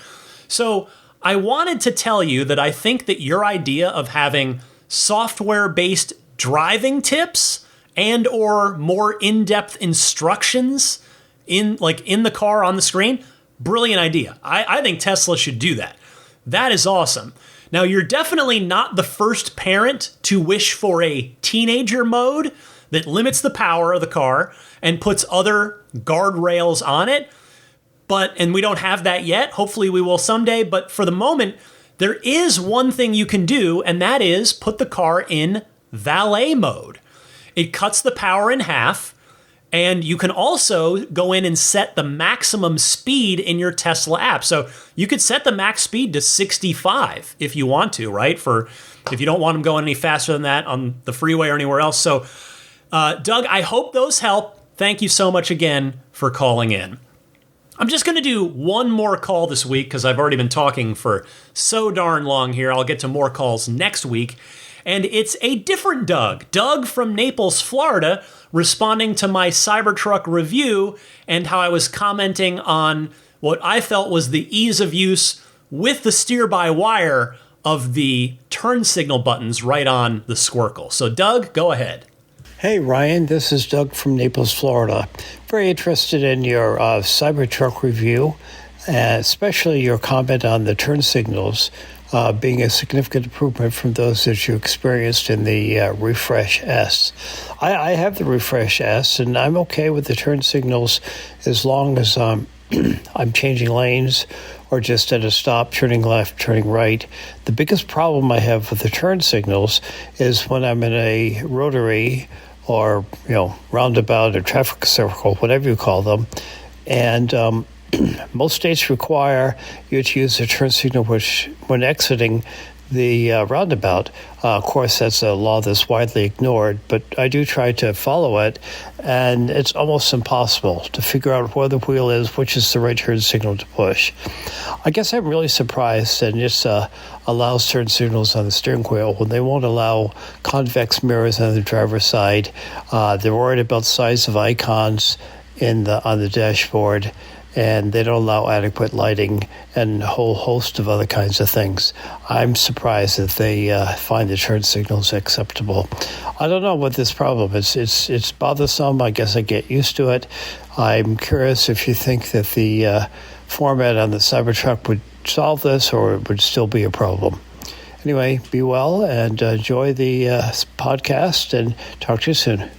So I wanted to tell you that I think that your idea of having software-based driving tips and or more in-depth instructions in the car on the screen, brilliant idea. I think Tesla should do that. That is awesome. Now, you're definitely not the first parent to wish for a teenager mode that limits the power of the car and puts other guardrails on it. And we don't have that yet. Hopefully we will someday. But for the moment, there is one thing you can do, and that is put the car in valet mode. It cuts the power in half, and you can also go in and set the maximum speed in your Tesla app. So you could set the max speed to 65 if you want to, right? If you don't want them going any faster than that on the freeway or anywhere else. So, Doug, I hope those help. Thank you so much again for calling in. I'm just going to do one more call this week because I've already been talking for so darn long here. I'll get to more calls next week. And it's a different Doug. Doug from Naples, Florida, responding to my Cybertruck review and how I was commenting on what I felt was the ease of use with the steer-by-wire of the turn signal buttons right on the Squircle. So, Doug, go ahead. Hey, Ryan, this is Doug from Naples, Florida. Very interested in your Cybertruck review, especially your comment on the turn signals being a significant improvement from those that you experienced in the Refresh S. I have the Refresh S, and I'm okay with the turn signals as long as I'm changing lanes or just at a stop, turning left, turning right. The biggest problem I have with the turn signals is when I'm in a rotary or, roundabout or traffic circle, whatever you call them, and most states require you to use a turn signal when exiting the roundabout. Of course, that's a law that's widely ignored, but I do try to follow it, and it's almost impossible to figure out where the wheel is, which is the right turn signal to push. I guess I'm really surprised that it allows turn signals on the steering wheel when they won't allow convex mirrors on the driver's side. They're worried about the size of icons on the dashboard, and they don't allow adequate lighting and a whole host of other kinds of things. I'm surprised that they find the turn signals acceptable. I don't know what this problem is. It's bothersome. I guess I get used to it. I'm curious if you think that the format on the Cybertruck would solve this, or it would still be a problem. Anyway, be well and enjoy the podcast, and talk to you soon.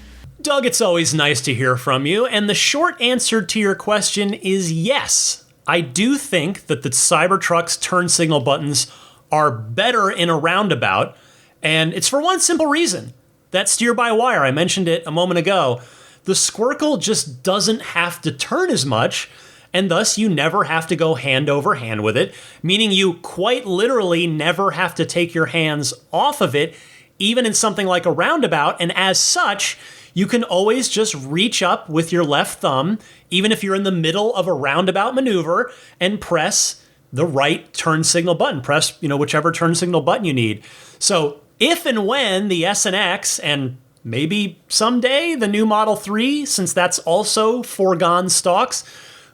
Doug, it's always nice to hear from you, and the short answer to your question is yes. I do think that the Cybertruck's turn signal buttons are better in a roundabout, and it's for one simple reason. That steer-by-wire, I mentioned it a moment ago. The Squircle just doesn't have to turn as much, and thus you never have to go hand over hand with it, meaning you quite literally never have to take your hands off of it, even in something like a roundabout, and as such, you can always just reach up with your left thumb, even if you're in the middle of a roundabout maneuver, and press the right turn signal button. Press, whichever turn signal button you need. So if and when the S and X, and maybe someday the new Model 3, since that's also foregone stocks,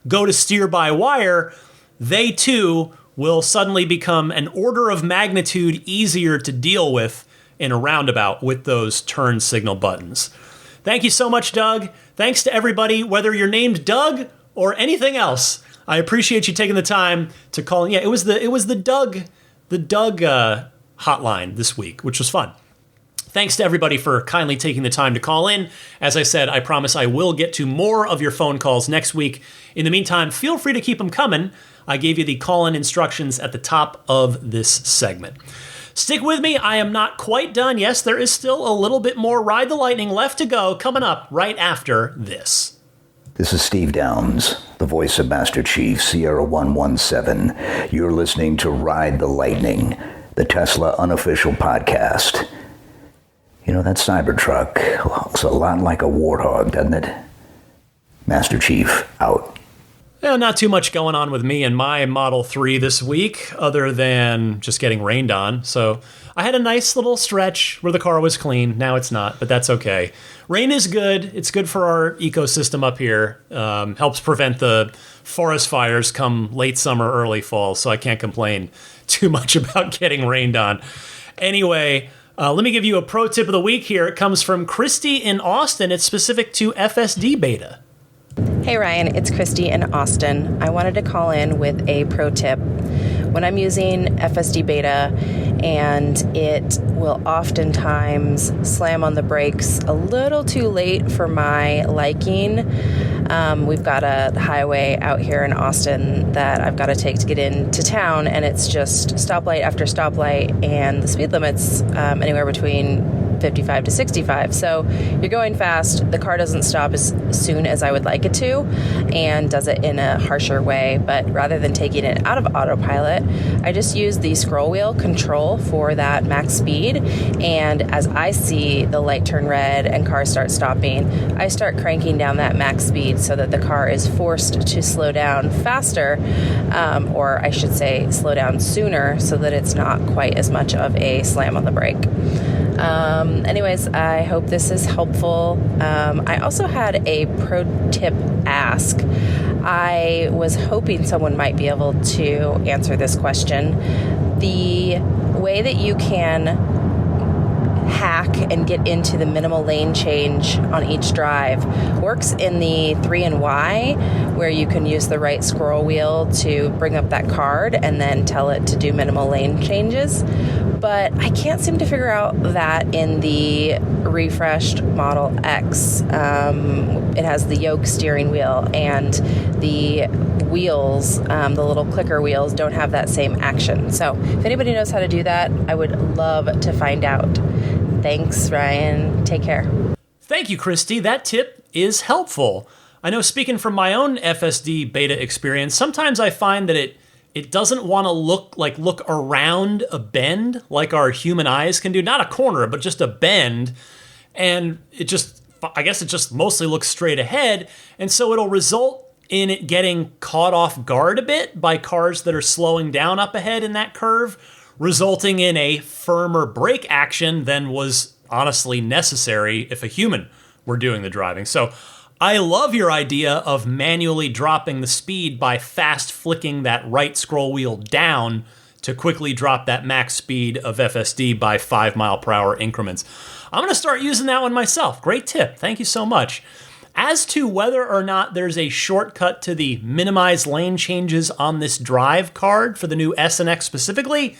go to steer-by-wire, they too will suddenly become an order of magnitude easier to deal with in a roundabout with those turn signal buttons. Thank you so much, Doug. Thanks to everybody, whether you're named Doug or anything else. I appreciate you taking the time to call in. Yeah, it was the Doug hotline this week, which was fun. Thanks to everybody for kindly taking the time to call in. As I said, I promise I will get to more of your phone calls next week. In the meantime, feel free to keep them coming. I gave you the call-in instructions at the top of this segment. Stick with me. I am not quite done. Yes, there is still a little bit more Ride the Lightning left to go coming up right after this. This is Steve Downs, the voice of Master Chief, Sierra 117. You're listening to Ride the Lightning, the Tesla unofficial podcast. That Cybertruck looks a lot like a warthog, doesn't it? Master Chief, out. Well, not too much going on with me and my Model 3 this week, other than just getting rained on. So I had a nice little stretch where the car was clean. Now it's not, but that's okay. Rain is good. It's good for our ecosystem up here. Helps prevent the forest fires come late summer, early fall, so I can't complain too much about getting rained on. Anyway, let me give you a pro tip of the week here. It comes from Christy in Austin. It's specific to FSD Beta. Hey Ryan, it's Christy in Austin. I wanted to call in with a pro tip. when I'm using FSD Beta, and it will oftentimes slam on the brakes a little too late for my liking. We've got a highway out here in Austin that I've got to take to get into town, and it's just stoplight after stoplight, and the speed limit's anywhere between 55 to 65. So you're going fast. The car doesn't stop as soon as I would like it to, and does it in a harsher way. But rather than taking it out of autopilot, I just use the scroll wheel control for that max speed. And as I see the light turn red and cars start stopping, I start cranking down that max speed so that the car is forced to slow down faster, or I should say slow down sooner, so that it's not quite as much of a slam on the brake. Anyways, I hope this is helpful. I also had a pro tip ask. I was hoping someone might be able to answer this question. The way that you can hack and get into the minimal lane change on each drive works in the 3 and Y, where you can use the right scroll wheel to bring up that card and then tell it to do minimal lane changes. But I can't seem to figure out that in the refreshed Model X. It has the yoke steering wheel, and the wheels, the little clicker wheels, don't have that same action. So if anybody knows how to do that, I would love to find out. Thanks, Ryan. Take care. Thank you, Christy. That tip is helpful. I know, speaking from my own FSD beta experience, sometimes I find that it doesn't want to look around a bend like our human eyes can do. Not a corner, but just a bend. And I guess it just mostly looks straight ahead. And so it'll result in it getting caught off guard a bit by cars that are slowing down up ahead in that curve, resulting in a firmer brake action than was honestly necessary if a human were doing the driving. So I love your idea of manually dropping the speed by fast flicking that right scroll wheel down to quickly drop that max speed of FSD by 5 mile per hour increments. I'm going to start using that one myself. Great tip. Thank you so much. As to whether or not there's a shortcut to the minimize lane changes on this drive card for the new S and X specifically,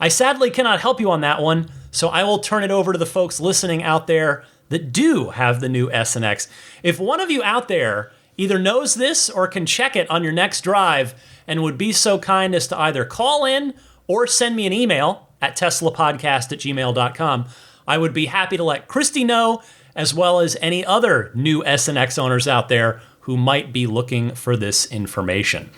I sadly cannot help you on that one, so I will turn it over to the folks listening out there that do have the new S and X. If one of you out there either knows this or can check it on your next drive and would be so kind as to either call in or send me an email at teslapodcast@gmail.com, I would be happy to let Christy know, as well as any other new S and X owners out there who might be looking for this information.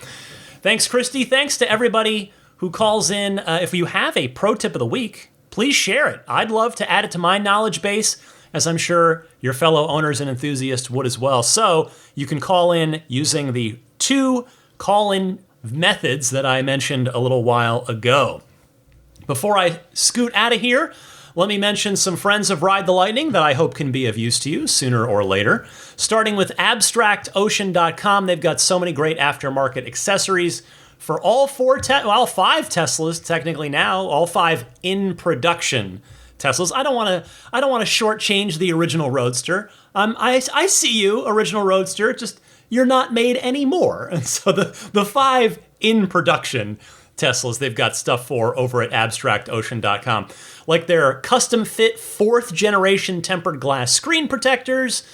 Thanks, Christy. Thanks to everybody who calls in. If you have a pro tip of the week, please share it. I'd love to add it to my knowledge base, as I'm sure your fellow owners and enthusiasts would as well. So you can call in using the 2 call-in methods that I mentioned a little while ago. Before I scoot out of here, let me mention some friends of Ride the Lightning that I hope can be of use to you sooner or later. Starting with abstractocean.com, they've got so many great aftermarket accessories for all 5 Teslas technically now, all 5 in production Teslas. I don't want to shortchange the original Roadster. I see you, original Roadster. Just you're not made anymore. And so the 5 in production Teslas they've got stuff for over at abstractocean.com, like their custom fit 4th generation tempered glass screen protectors,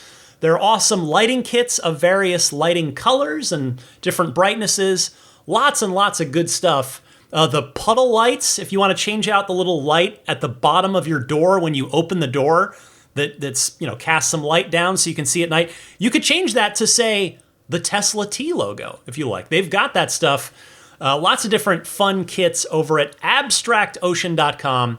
their awesome lighting kits of various lighting colors and different brightnesses, lots and lots of good stuff. The puddle lights, if you want to change out the little light at the bottom of your door when you open the door, that's casts some light down so you can see at night. You could change that to say the Tesla T logo if you like. They've got that stuff. Lots of different fun kits over at abstractocean.com.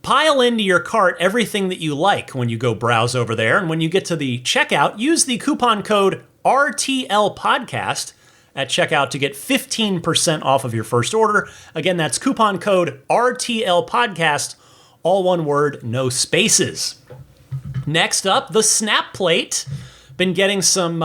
Pile into your cart everything that you like when you go browse over there. And when you get to the checkout, use the coupon code RTLPodcast at checkout to get 15% off of your first order. Again, that's coupon code RTLPodcast, all one word, no spaces. Next up, the Snap Plate. Been getting some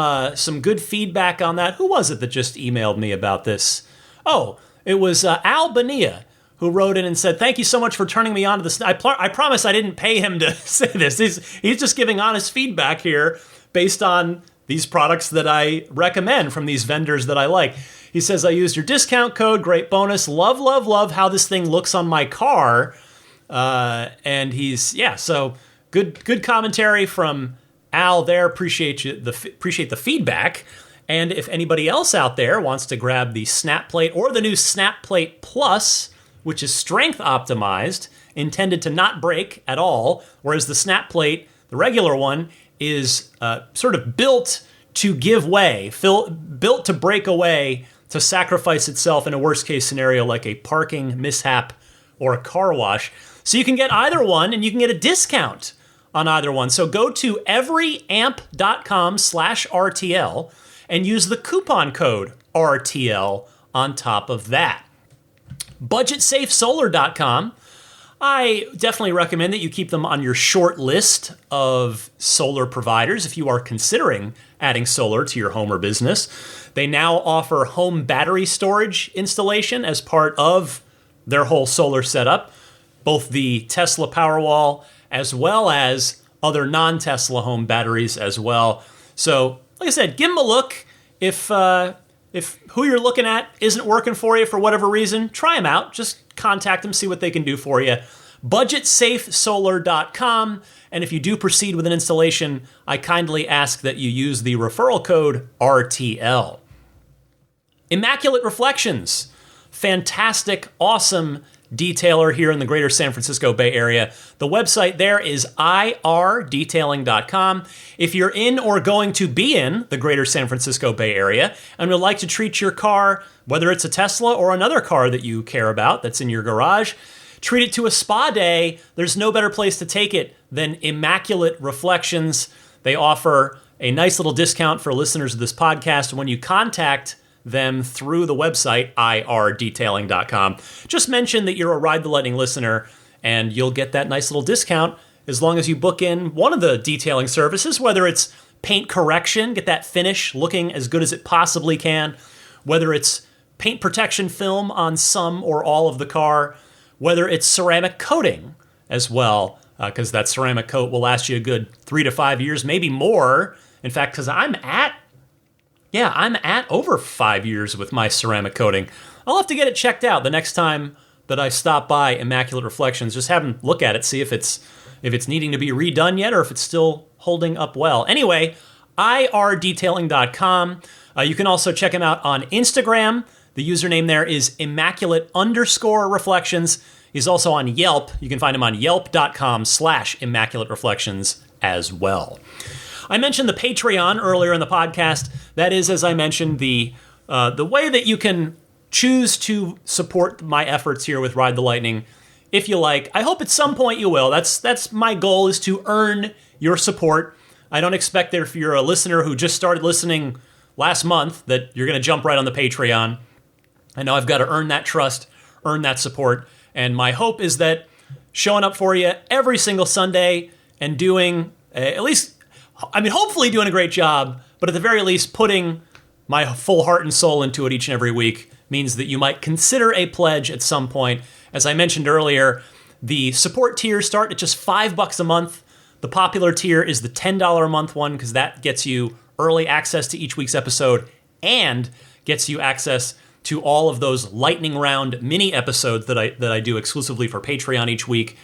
good feedback on that. Who was it that just emailed me about this? Oh, it was Al Bonilla, who wrote in and said, "Thank you so much for turning me on to this." I promise I didn't pay him to say this. He's just giving honest feedback here based on these products that I recommend from these vendors that I like. He says, I used your discount code. Great bonus. Love, love, love how this thing looks on my car. And so good commentary from Al there. Appreciate the feedback. And if anybody else out there wants to grab the Snap Plate or the new Snap Plate Plus, which is strength optimized, intended to not break at all, whereas the Snap Plate, the regular one, is sort of built to give way, built to break away, to sacrifice itself in a worst-case scenario like a parking mishap or a car wash. So you can get either one, and you can get a discount on either one. So go to everyamp.com/RTL and use the coupon code RTL on top of that. BudgetSafeSolar.com. I definitely recommend that you keep them on your short list of solar providers if you are considering adding solar to your home or business. They now offer home battery storage installation as part of their whole solar setup, both the Tesla Powerwall as well as other non-Tesla home batteries as well. So, like I said, give them a look. If who you're looking at isn't working for you for whatever reason, try them out. Just contact them, see what they can do for you. BudgetSafeSolar.com. And if you do proceed with an installation, I kindly ask that you use the referral code RTL. Immaculate Reflections. Fantastic, awesome detailer here in the greater San Francisco Bay Area. The website there is irdetailing.com. If you're in or going to be in the greater San Francisco Bay Area and would like to treat your car, whether it's a Tesla or another car that you care about that's in your garage, treat it to a spa day, there's no better place to take it than Immaculate Reflections. They offer a nice little discount for listeners of this podcast when you contact them through the website, irdetailing.com. Just mention that you're a Ride the Lightning listener, and you'll get that nice little discount as long as you book in one of the detailing services, whether it's paint correction, get that finish looking as good as it possibly can, whether it's paint protection film on some or all of the car, whether it's ceramic coating as well, because that ceramic coat will last you a good 3 to 5 years, maybe more. In fact, because I'm at over 5 years with my ceramic coating. I'll have to get it checked out the next time that I stop by Immaculate Reflections. Just have them look at it, see if it's needing to be redone yet or if it's still holding up well. Anyway, irdetailing.com. You can also check them out on Instagram. The username there is Immaculate_Reflections. He's also on Yelp. You can find him on yelp.com/Immaculate Reflections as well. I mentioned the Patreon earlier in the podcast. That is, as I mentioned, the way that you can choose to support my efforts here with Ride the Lightning, if you like. I hope at some point you will. That's my goal, is to earn your support. I don't expect that if you're a listener who just started listening last month that you're going to jump right on the Patreon. I know I've got to earn that trust, earn that support, and my hope is that showing up for you every single Sunday and doing hopefully doing a great job, but at the very least putting my full heart and soul into it each and every week means that you might consider a pledge at some point. As I mentioned earlier, the support tiers start at just $5 a month. The popular tier is the $10 a month one, because that gets you early access to each week's episode and gets you access to all of those lightning round mini episodes that I do exclusively for Patreon each week,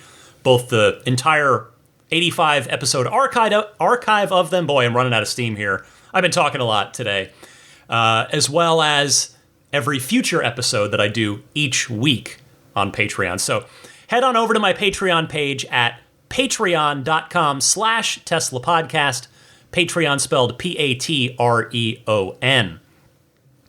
both the entire 85 episode archive of them. Boy, I'm running out of steam here. I've been talking a lot today. As well as every future episode that I do each week on Patreon. So head on over to my Patreon page at patreon.com/Tesla Podcast. Patreon spelled Patreon.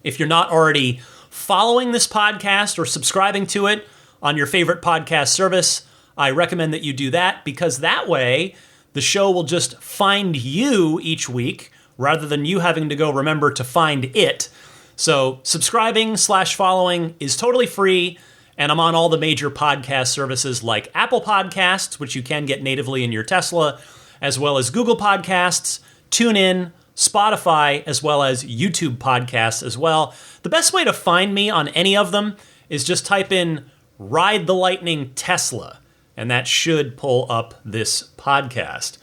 If you're not already following this podcast or subscribing to it on your favorite podcast service, I recommend that you do that, because that way the show will just find you each week rather than you having to go remember to find it. So subscribing/following is totally free, and I'm on all the major podcast services like Apple Podcasts, which you can get natively in your Tesla, as well as Google Podcasts, TuneIn, Spotify, as well as YouTube podcasts as well. The best way to find me on any of them is just type in Ride the Lightning Tesla, and that should pull up this podcast.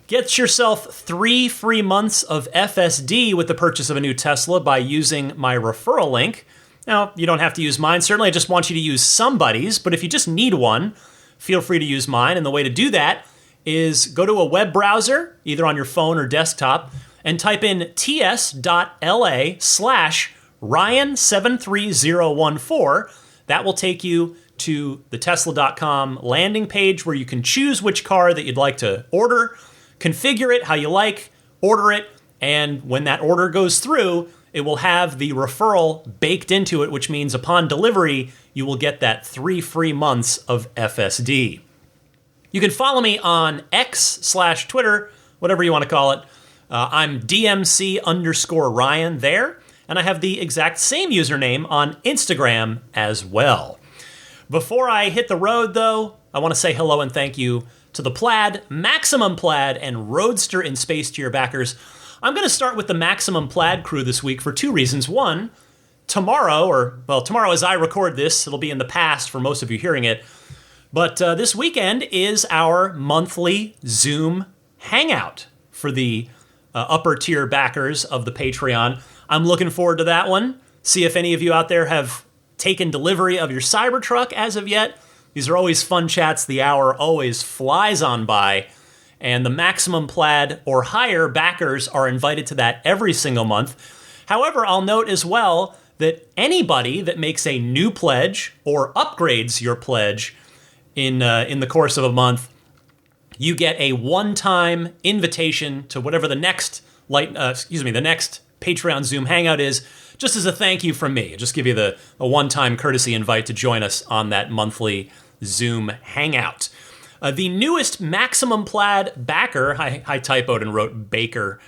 Get yourself 3 free months of FSD with the purchase of a new Tesla by using my referral link. Now, you don't have to use mine. Certainly, I just want you to use somebody's, but if you just need one, feel free to use mine. And the way to do that is go to a web browser, either on your phone or desktop, and type in ts.la/Ryan73014. That will take you to the Tesla.com landing page where you can choose which car that you'd like to order, configure it how you like, order it, and when that order goes through, it will have the referral baked into it, which means upon delivery, you will get that 3 free months of FSD. You can follow me on X/Twitter, whatever you want to call it. I'm DMC_Ryan there, and I have the exact same username on Instagram as well. Before I hit the road, though, I want to say hello and thank you to the Plaid, Maximum Plaid, and Roadster in Space tier backers. I'm going to start with the Maximum Plaid crew this week for 2 reasons. One, tomorrow as I record this, it'll be in the past for most of you hearing it, but this weekend is our monthly Zoom hangout for the upper tier backers of the Patreon. I'm looking forward to that one. See if any of you out there have taken delivery of your Cybertruck as of yet. These are always fun chats. The hour always flies on by. And the Maximum Plaid or higher backers are invited to that every single month. However, I'll note as well that anybody that makes a new pledge or upgrades your pledge in the course of a month, you get a one-time invitation to whatever the next Patreon Zoom Hangout is, just as a thank you from me. I'll just give you a one-time courtesy invite to join us on that monthly Zoom Hangout. The newest Maximum Plaid backer, I typoed and wrote Baker.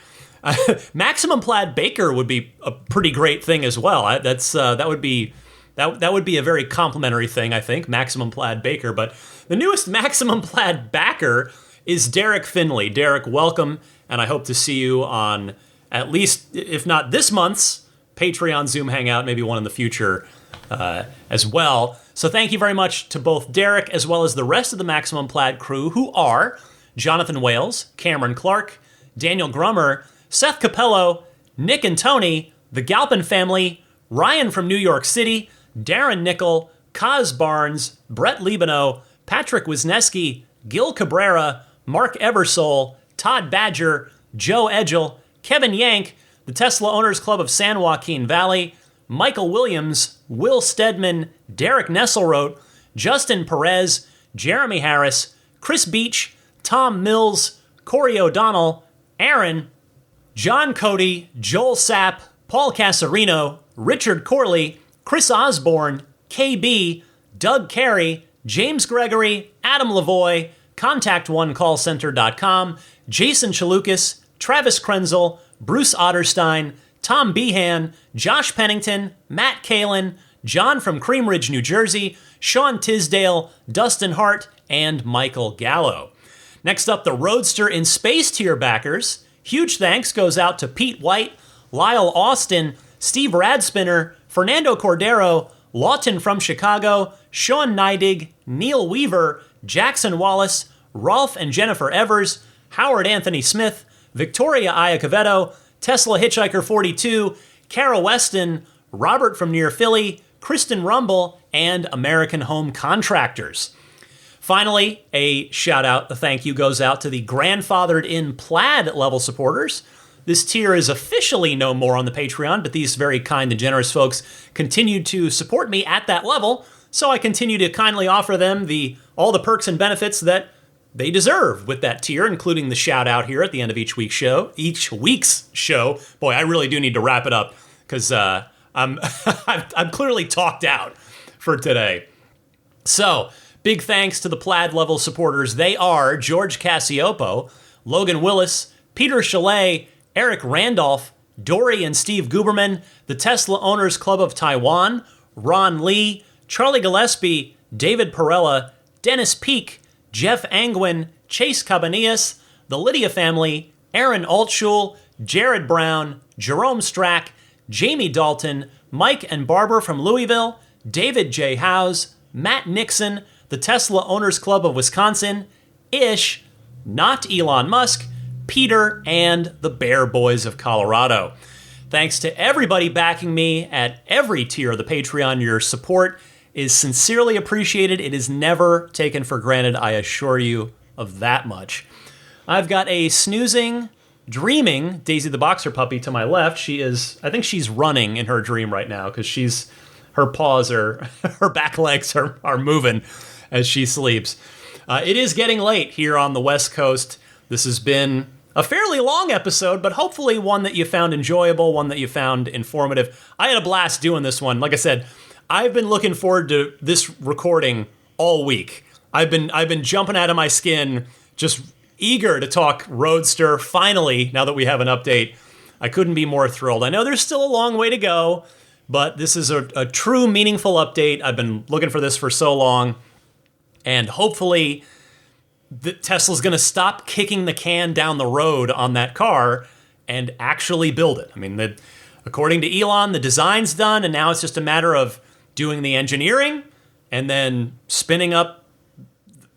Maximum Plaid Baker would be a pretty great thing as well. That would be a very complimentary thing, I think, Maximum Plaid Baker. But the newest Maximum Plaid backer is Derek Finley. Derek, welcome, and I hope to see you on at least, if not this month's Patreon Zoom Hangout, maybe one in the future as well. So thank you very much to both Derek as well as the rest of the Maximum Plaid crew, who are Jonathan Wales, Cameron Clark, Daniel Grummer, Seth Capello, Nick and Tony, the Galpin family, Ryan from New York City, Darren Nickel, Kaz Barnes, Brett Libano, Patrick Wisniewski, Gil Cabrera, Mark Eversole, Todd Badger, Joe Edgel, Kevin Yank, the Tesla Owners Club of San Joaquin Valley, Michael Williams, Will Stedman, Derek Nesselrote, Justin Perez, Jeremy Harris, Chris Beach, Tom Mills, Corey O'Donnell, Aaron, John Cody, Joel Sapp, Paul Casarino, Richard Corley, Chris Osborne, KB, Doug Carey, James Gregory, Adam Lavoie, ContactOneCallCenter.com, Jason Chalukas, Travis Krenzel, Bruce Otterstein, Tom Behan, Josh Pennington, Matt Kalin, John from Cream Ridge, New Jersey, Sean Tisdale, Dustin Hart, and Michael Gallo. Next up, the Roadster in Space tier backers. Huge thanks goes out to Pete White, Lyle Austin, Steve Radspinner, Fernando Cordero, Lawton from Chicago, Sean Neidig, Neil Weaver, Jackson Wallace, Rolf and Jennifer Evers, Howard Anthony Smith, Victoria Iacovetto, Tesla Hitchhiker 42, Kara Weston, Robert from near Philly, Kristen Rumble, and American Home Contractors. Finally, a thank you goes out to the grandfathered in Plaid level supporters. This tier is officially no more on the Patreon, but these very kind and generous folks continue to support me at that level, so I continue to kindly offer them all the perks and benefits that they deserve with that tier, including the shout out here at the end of each week's show. Boy, I really do need to wrap it up because I'm clearly talked out for today. So, big thanks to the Plaid level supporters. They are George Cassiopo, Logan Willis, Peter Chalet, Eric Randolph, Dory and Steve Guberman, the Tesla Owners Club of Taiwan, Ron Lee, Charlie Gillespie, David Perella, Dennis Peak, Jeff Angwin, Chase Cabanillas, the Lydia family, Aaron Altschul, Jared Brown, Jerome Strack, Jamie Dalton, Mike and Barbara from Louisville, David J. Howes, Matt Nixon, the Tesla Owners Club of Wisconsin, Ish, Not Elon Musk, Peter, and the Bear Boys of Colorado. Thanks to everybody backing me at every tier of the Patreon. Your support is sincerely appreciated. It is never taken for granted, I assure you of that much. I've got a snoozing, dreaming Daisy the Boxer puppy to my left. I think she's running in her dream right now because her paws her back legs are moving as she sleeps. It is getting late here on the West Coast. This has been a fairly long episode, but hopefully one that you found enjoyable, one that you found informative. I had a blast doing this one. Like I said, I've been looking forward to this recording all week. I've been jumping out of my skin, just eager to talk Roadster. Finally, now that we have an update, I couldn't be more thrilled. I know there's still a long way to go, but this is a true, meaningful update. I've been looking for this for so long, and hopefully Tesla's going to stop kicking the can down the road on that car and actually build it. I mean, according to Elon, the design's done, and now it's just a matter of doing the engineering and then spinning up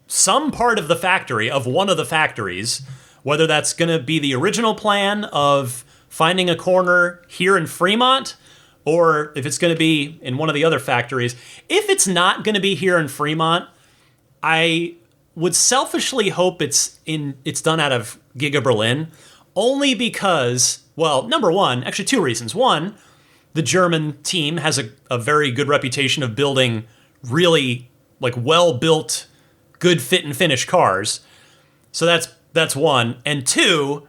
some part of the factory, of one of the factories, whether that's going to be the original plan of finding a corner here in Fremont, or if it's going to be in one of the other factories. If it's not going to be here in Fremont, I would selfishly hope it's done out of Giga Berlin, only because, well, number one, actually two reasons. One, the German team has a very good reputation of building really well-built, good fit and finish cars. So that's one. And two,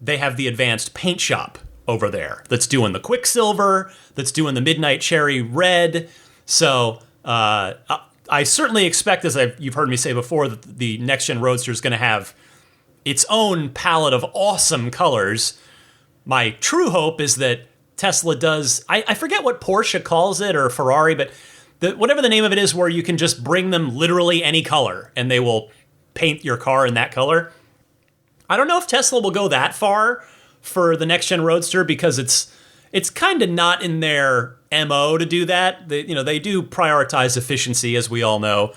they have the advanced paint shop over there that's doing the Quicksilver, that's doing the Midnight Cherry Red. So I certainly expect, as you've heard me say before, that the next-gen Roadster is going to have its own palette of awesome colors. My true hope is that Tesla does, I forget what Porsche calls it, or Ferrari, but whatever the name of it is, where you can just bring them literally any color and they will paint your car in that color. I don't know if Tesla will go that far for the next-gen Roadster, because it's kind of not in their MO to do that. They do prioritize efficiency, as we all know.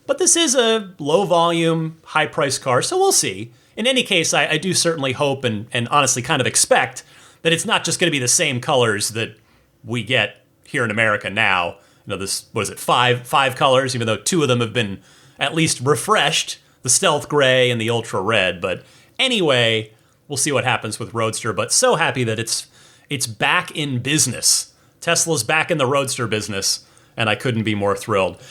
But this is a low-volume, high-priced car, so we'll see. In any case, I do certainly hope and honestly kind of expect that it's not just going to be the same colors that we get here in America now. This, what is it, five colors, even though two of them have been at least refreshed, the Stealth Gray and the Ultra Red. But anyway, we'll see what happens with Roadster. But so happy that it's back in business. Tesla's back in the Roadster business, and I couldn't be more thrilled.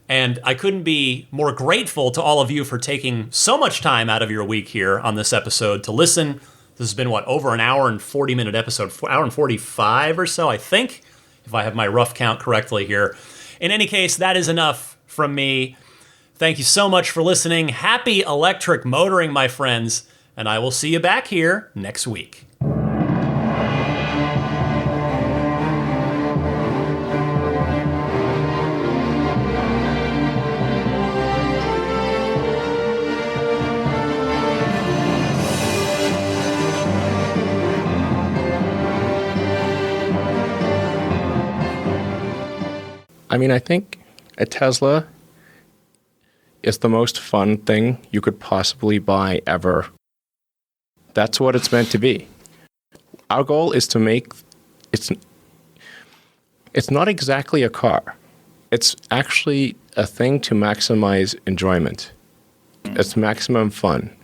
And I couldn't be more grateful to all of you for taking so much time out of your week here on this episode to listen. This has been, over an hour and 40-minute episode, hour and 45 or so, I think, if I have my rough count correctly here. In any case, that is enough from me. Thank you so much for listening. Happy electric motoring, my friends, and I will see you back here next week. I mean, I think a Tesla is the most fun thing you could possibly buy ever. That's what it's meant to be. Our goal is to make it's not exactly a car. It's actually a thing to maximize enjoyment. It's maximum fun.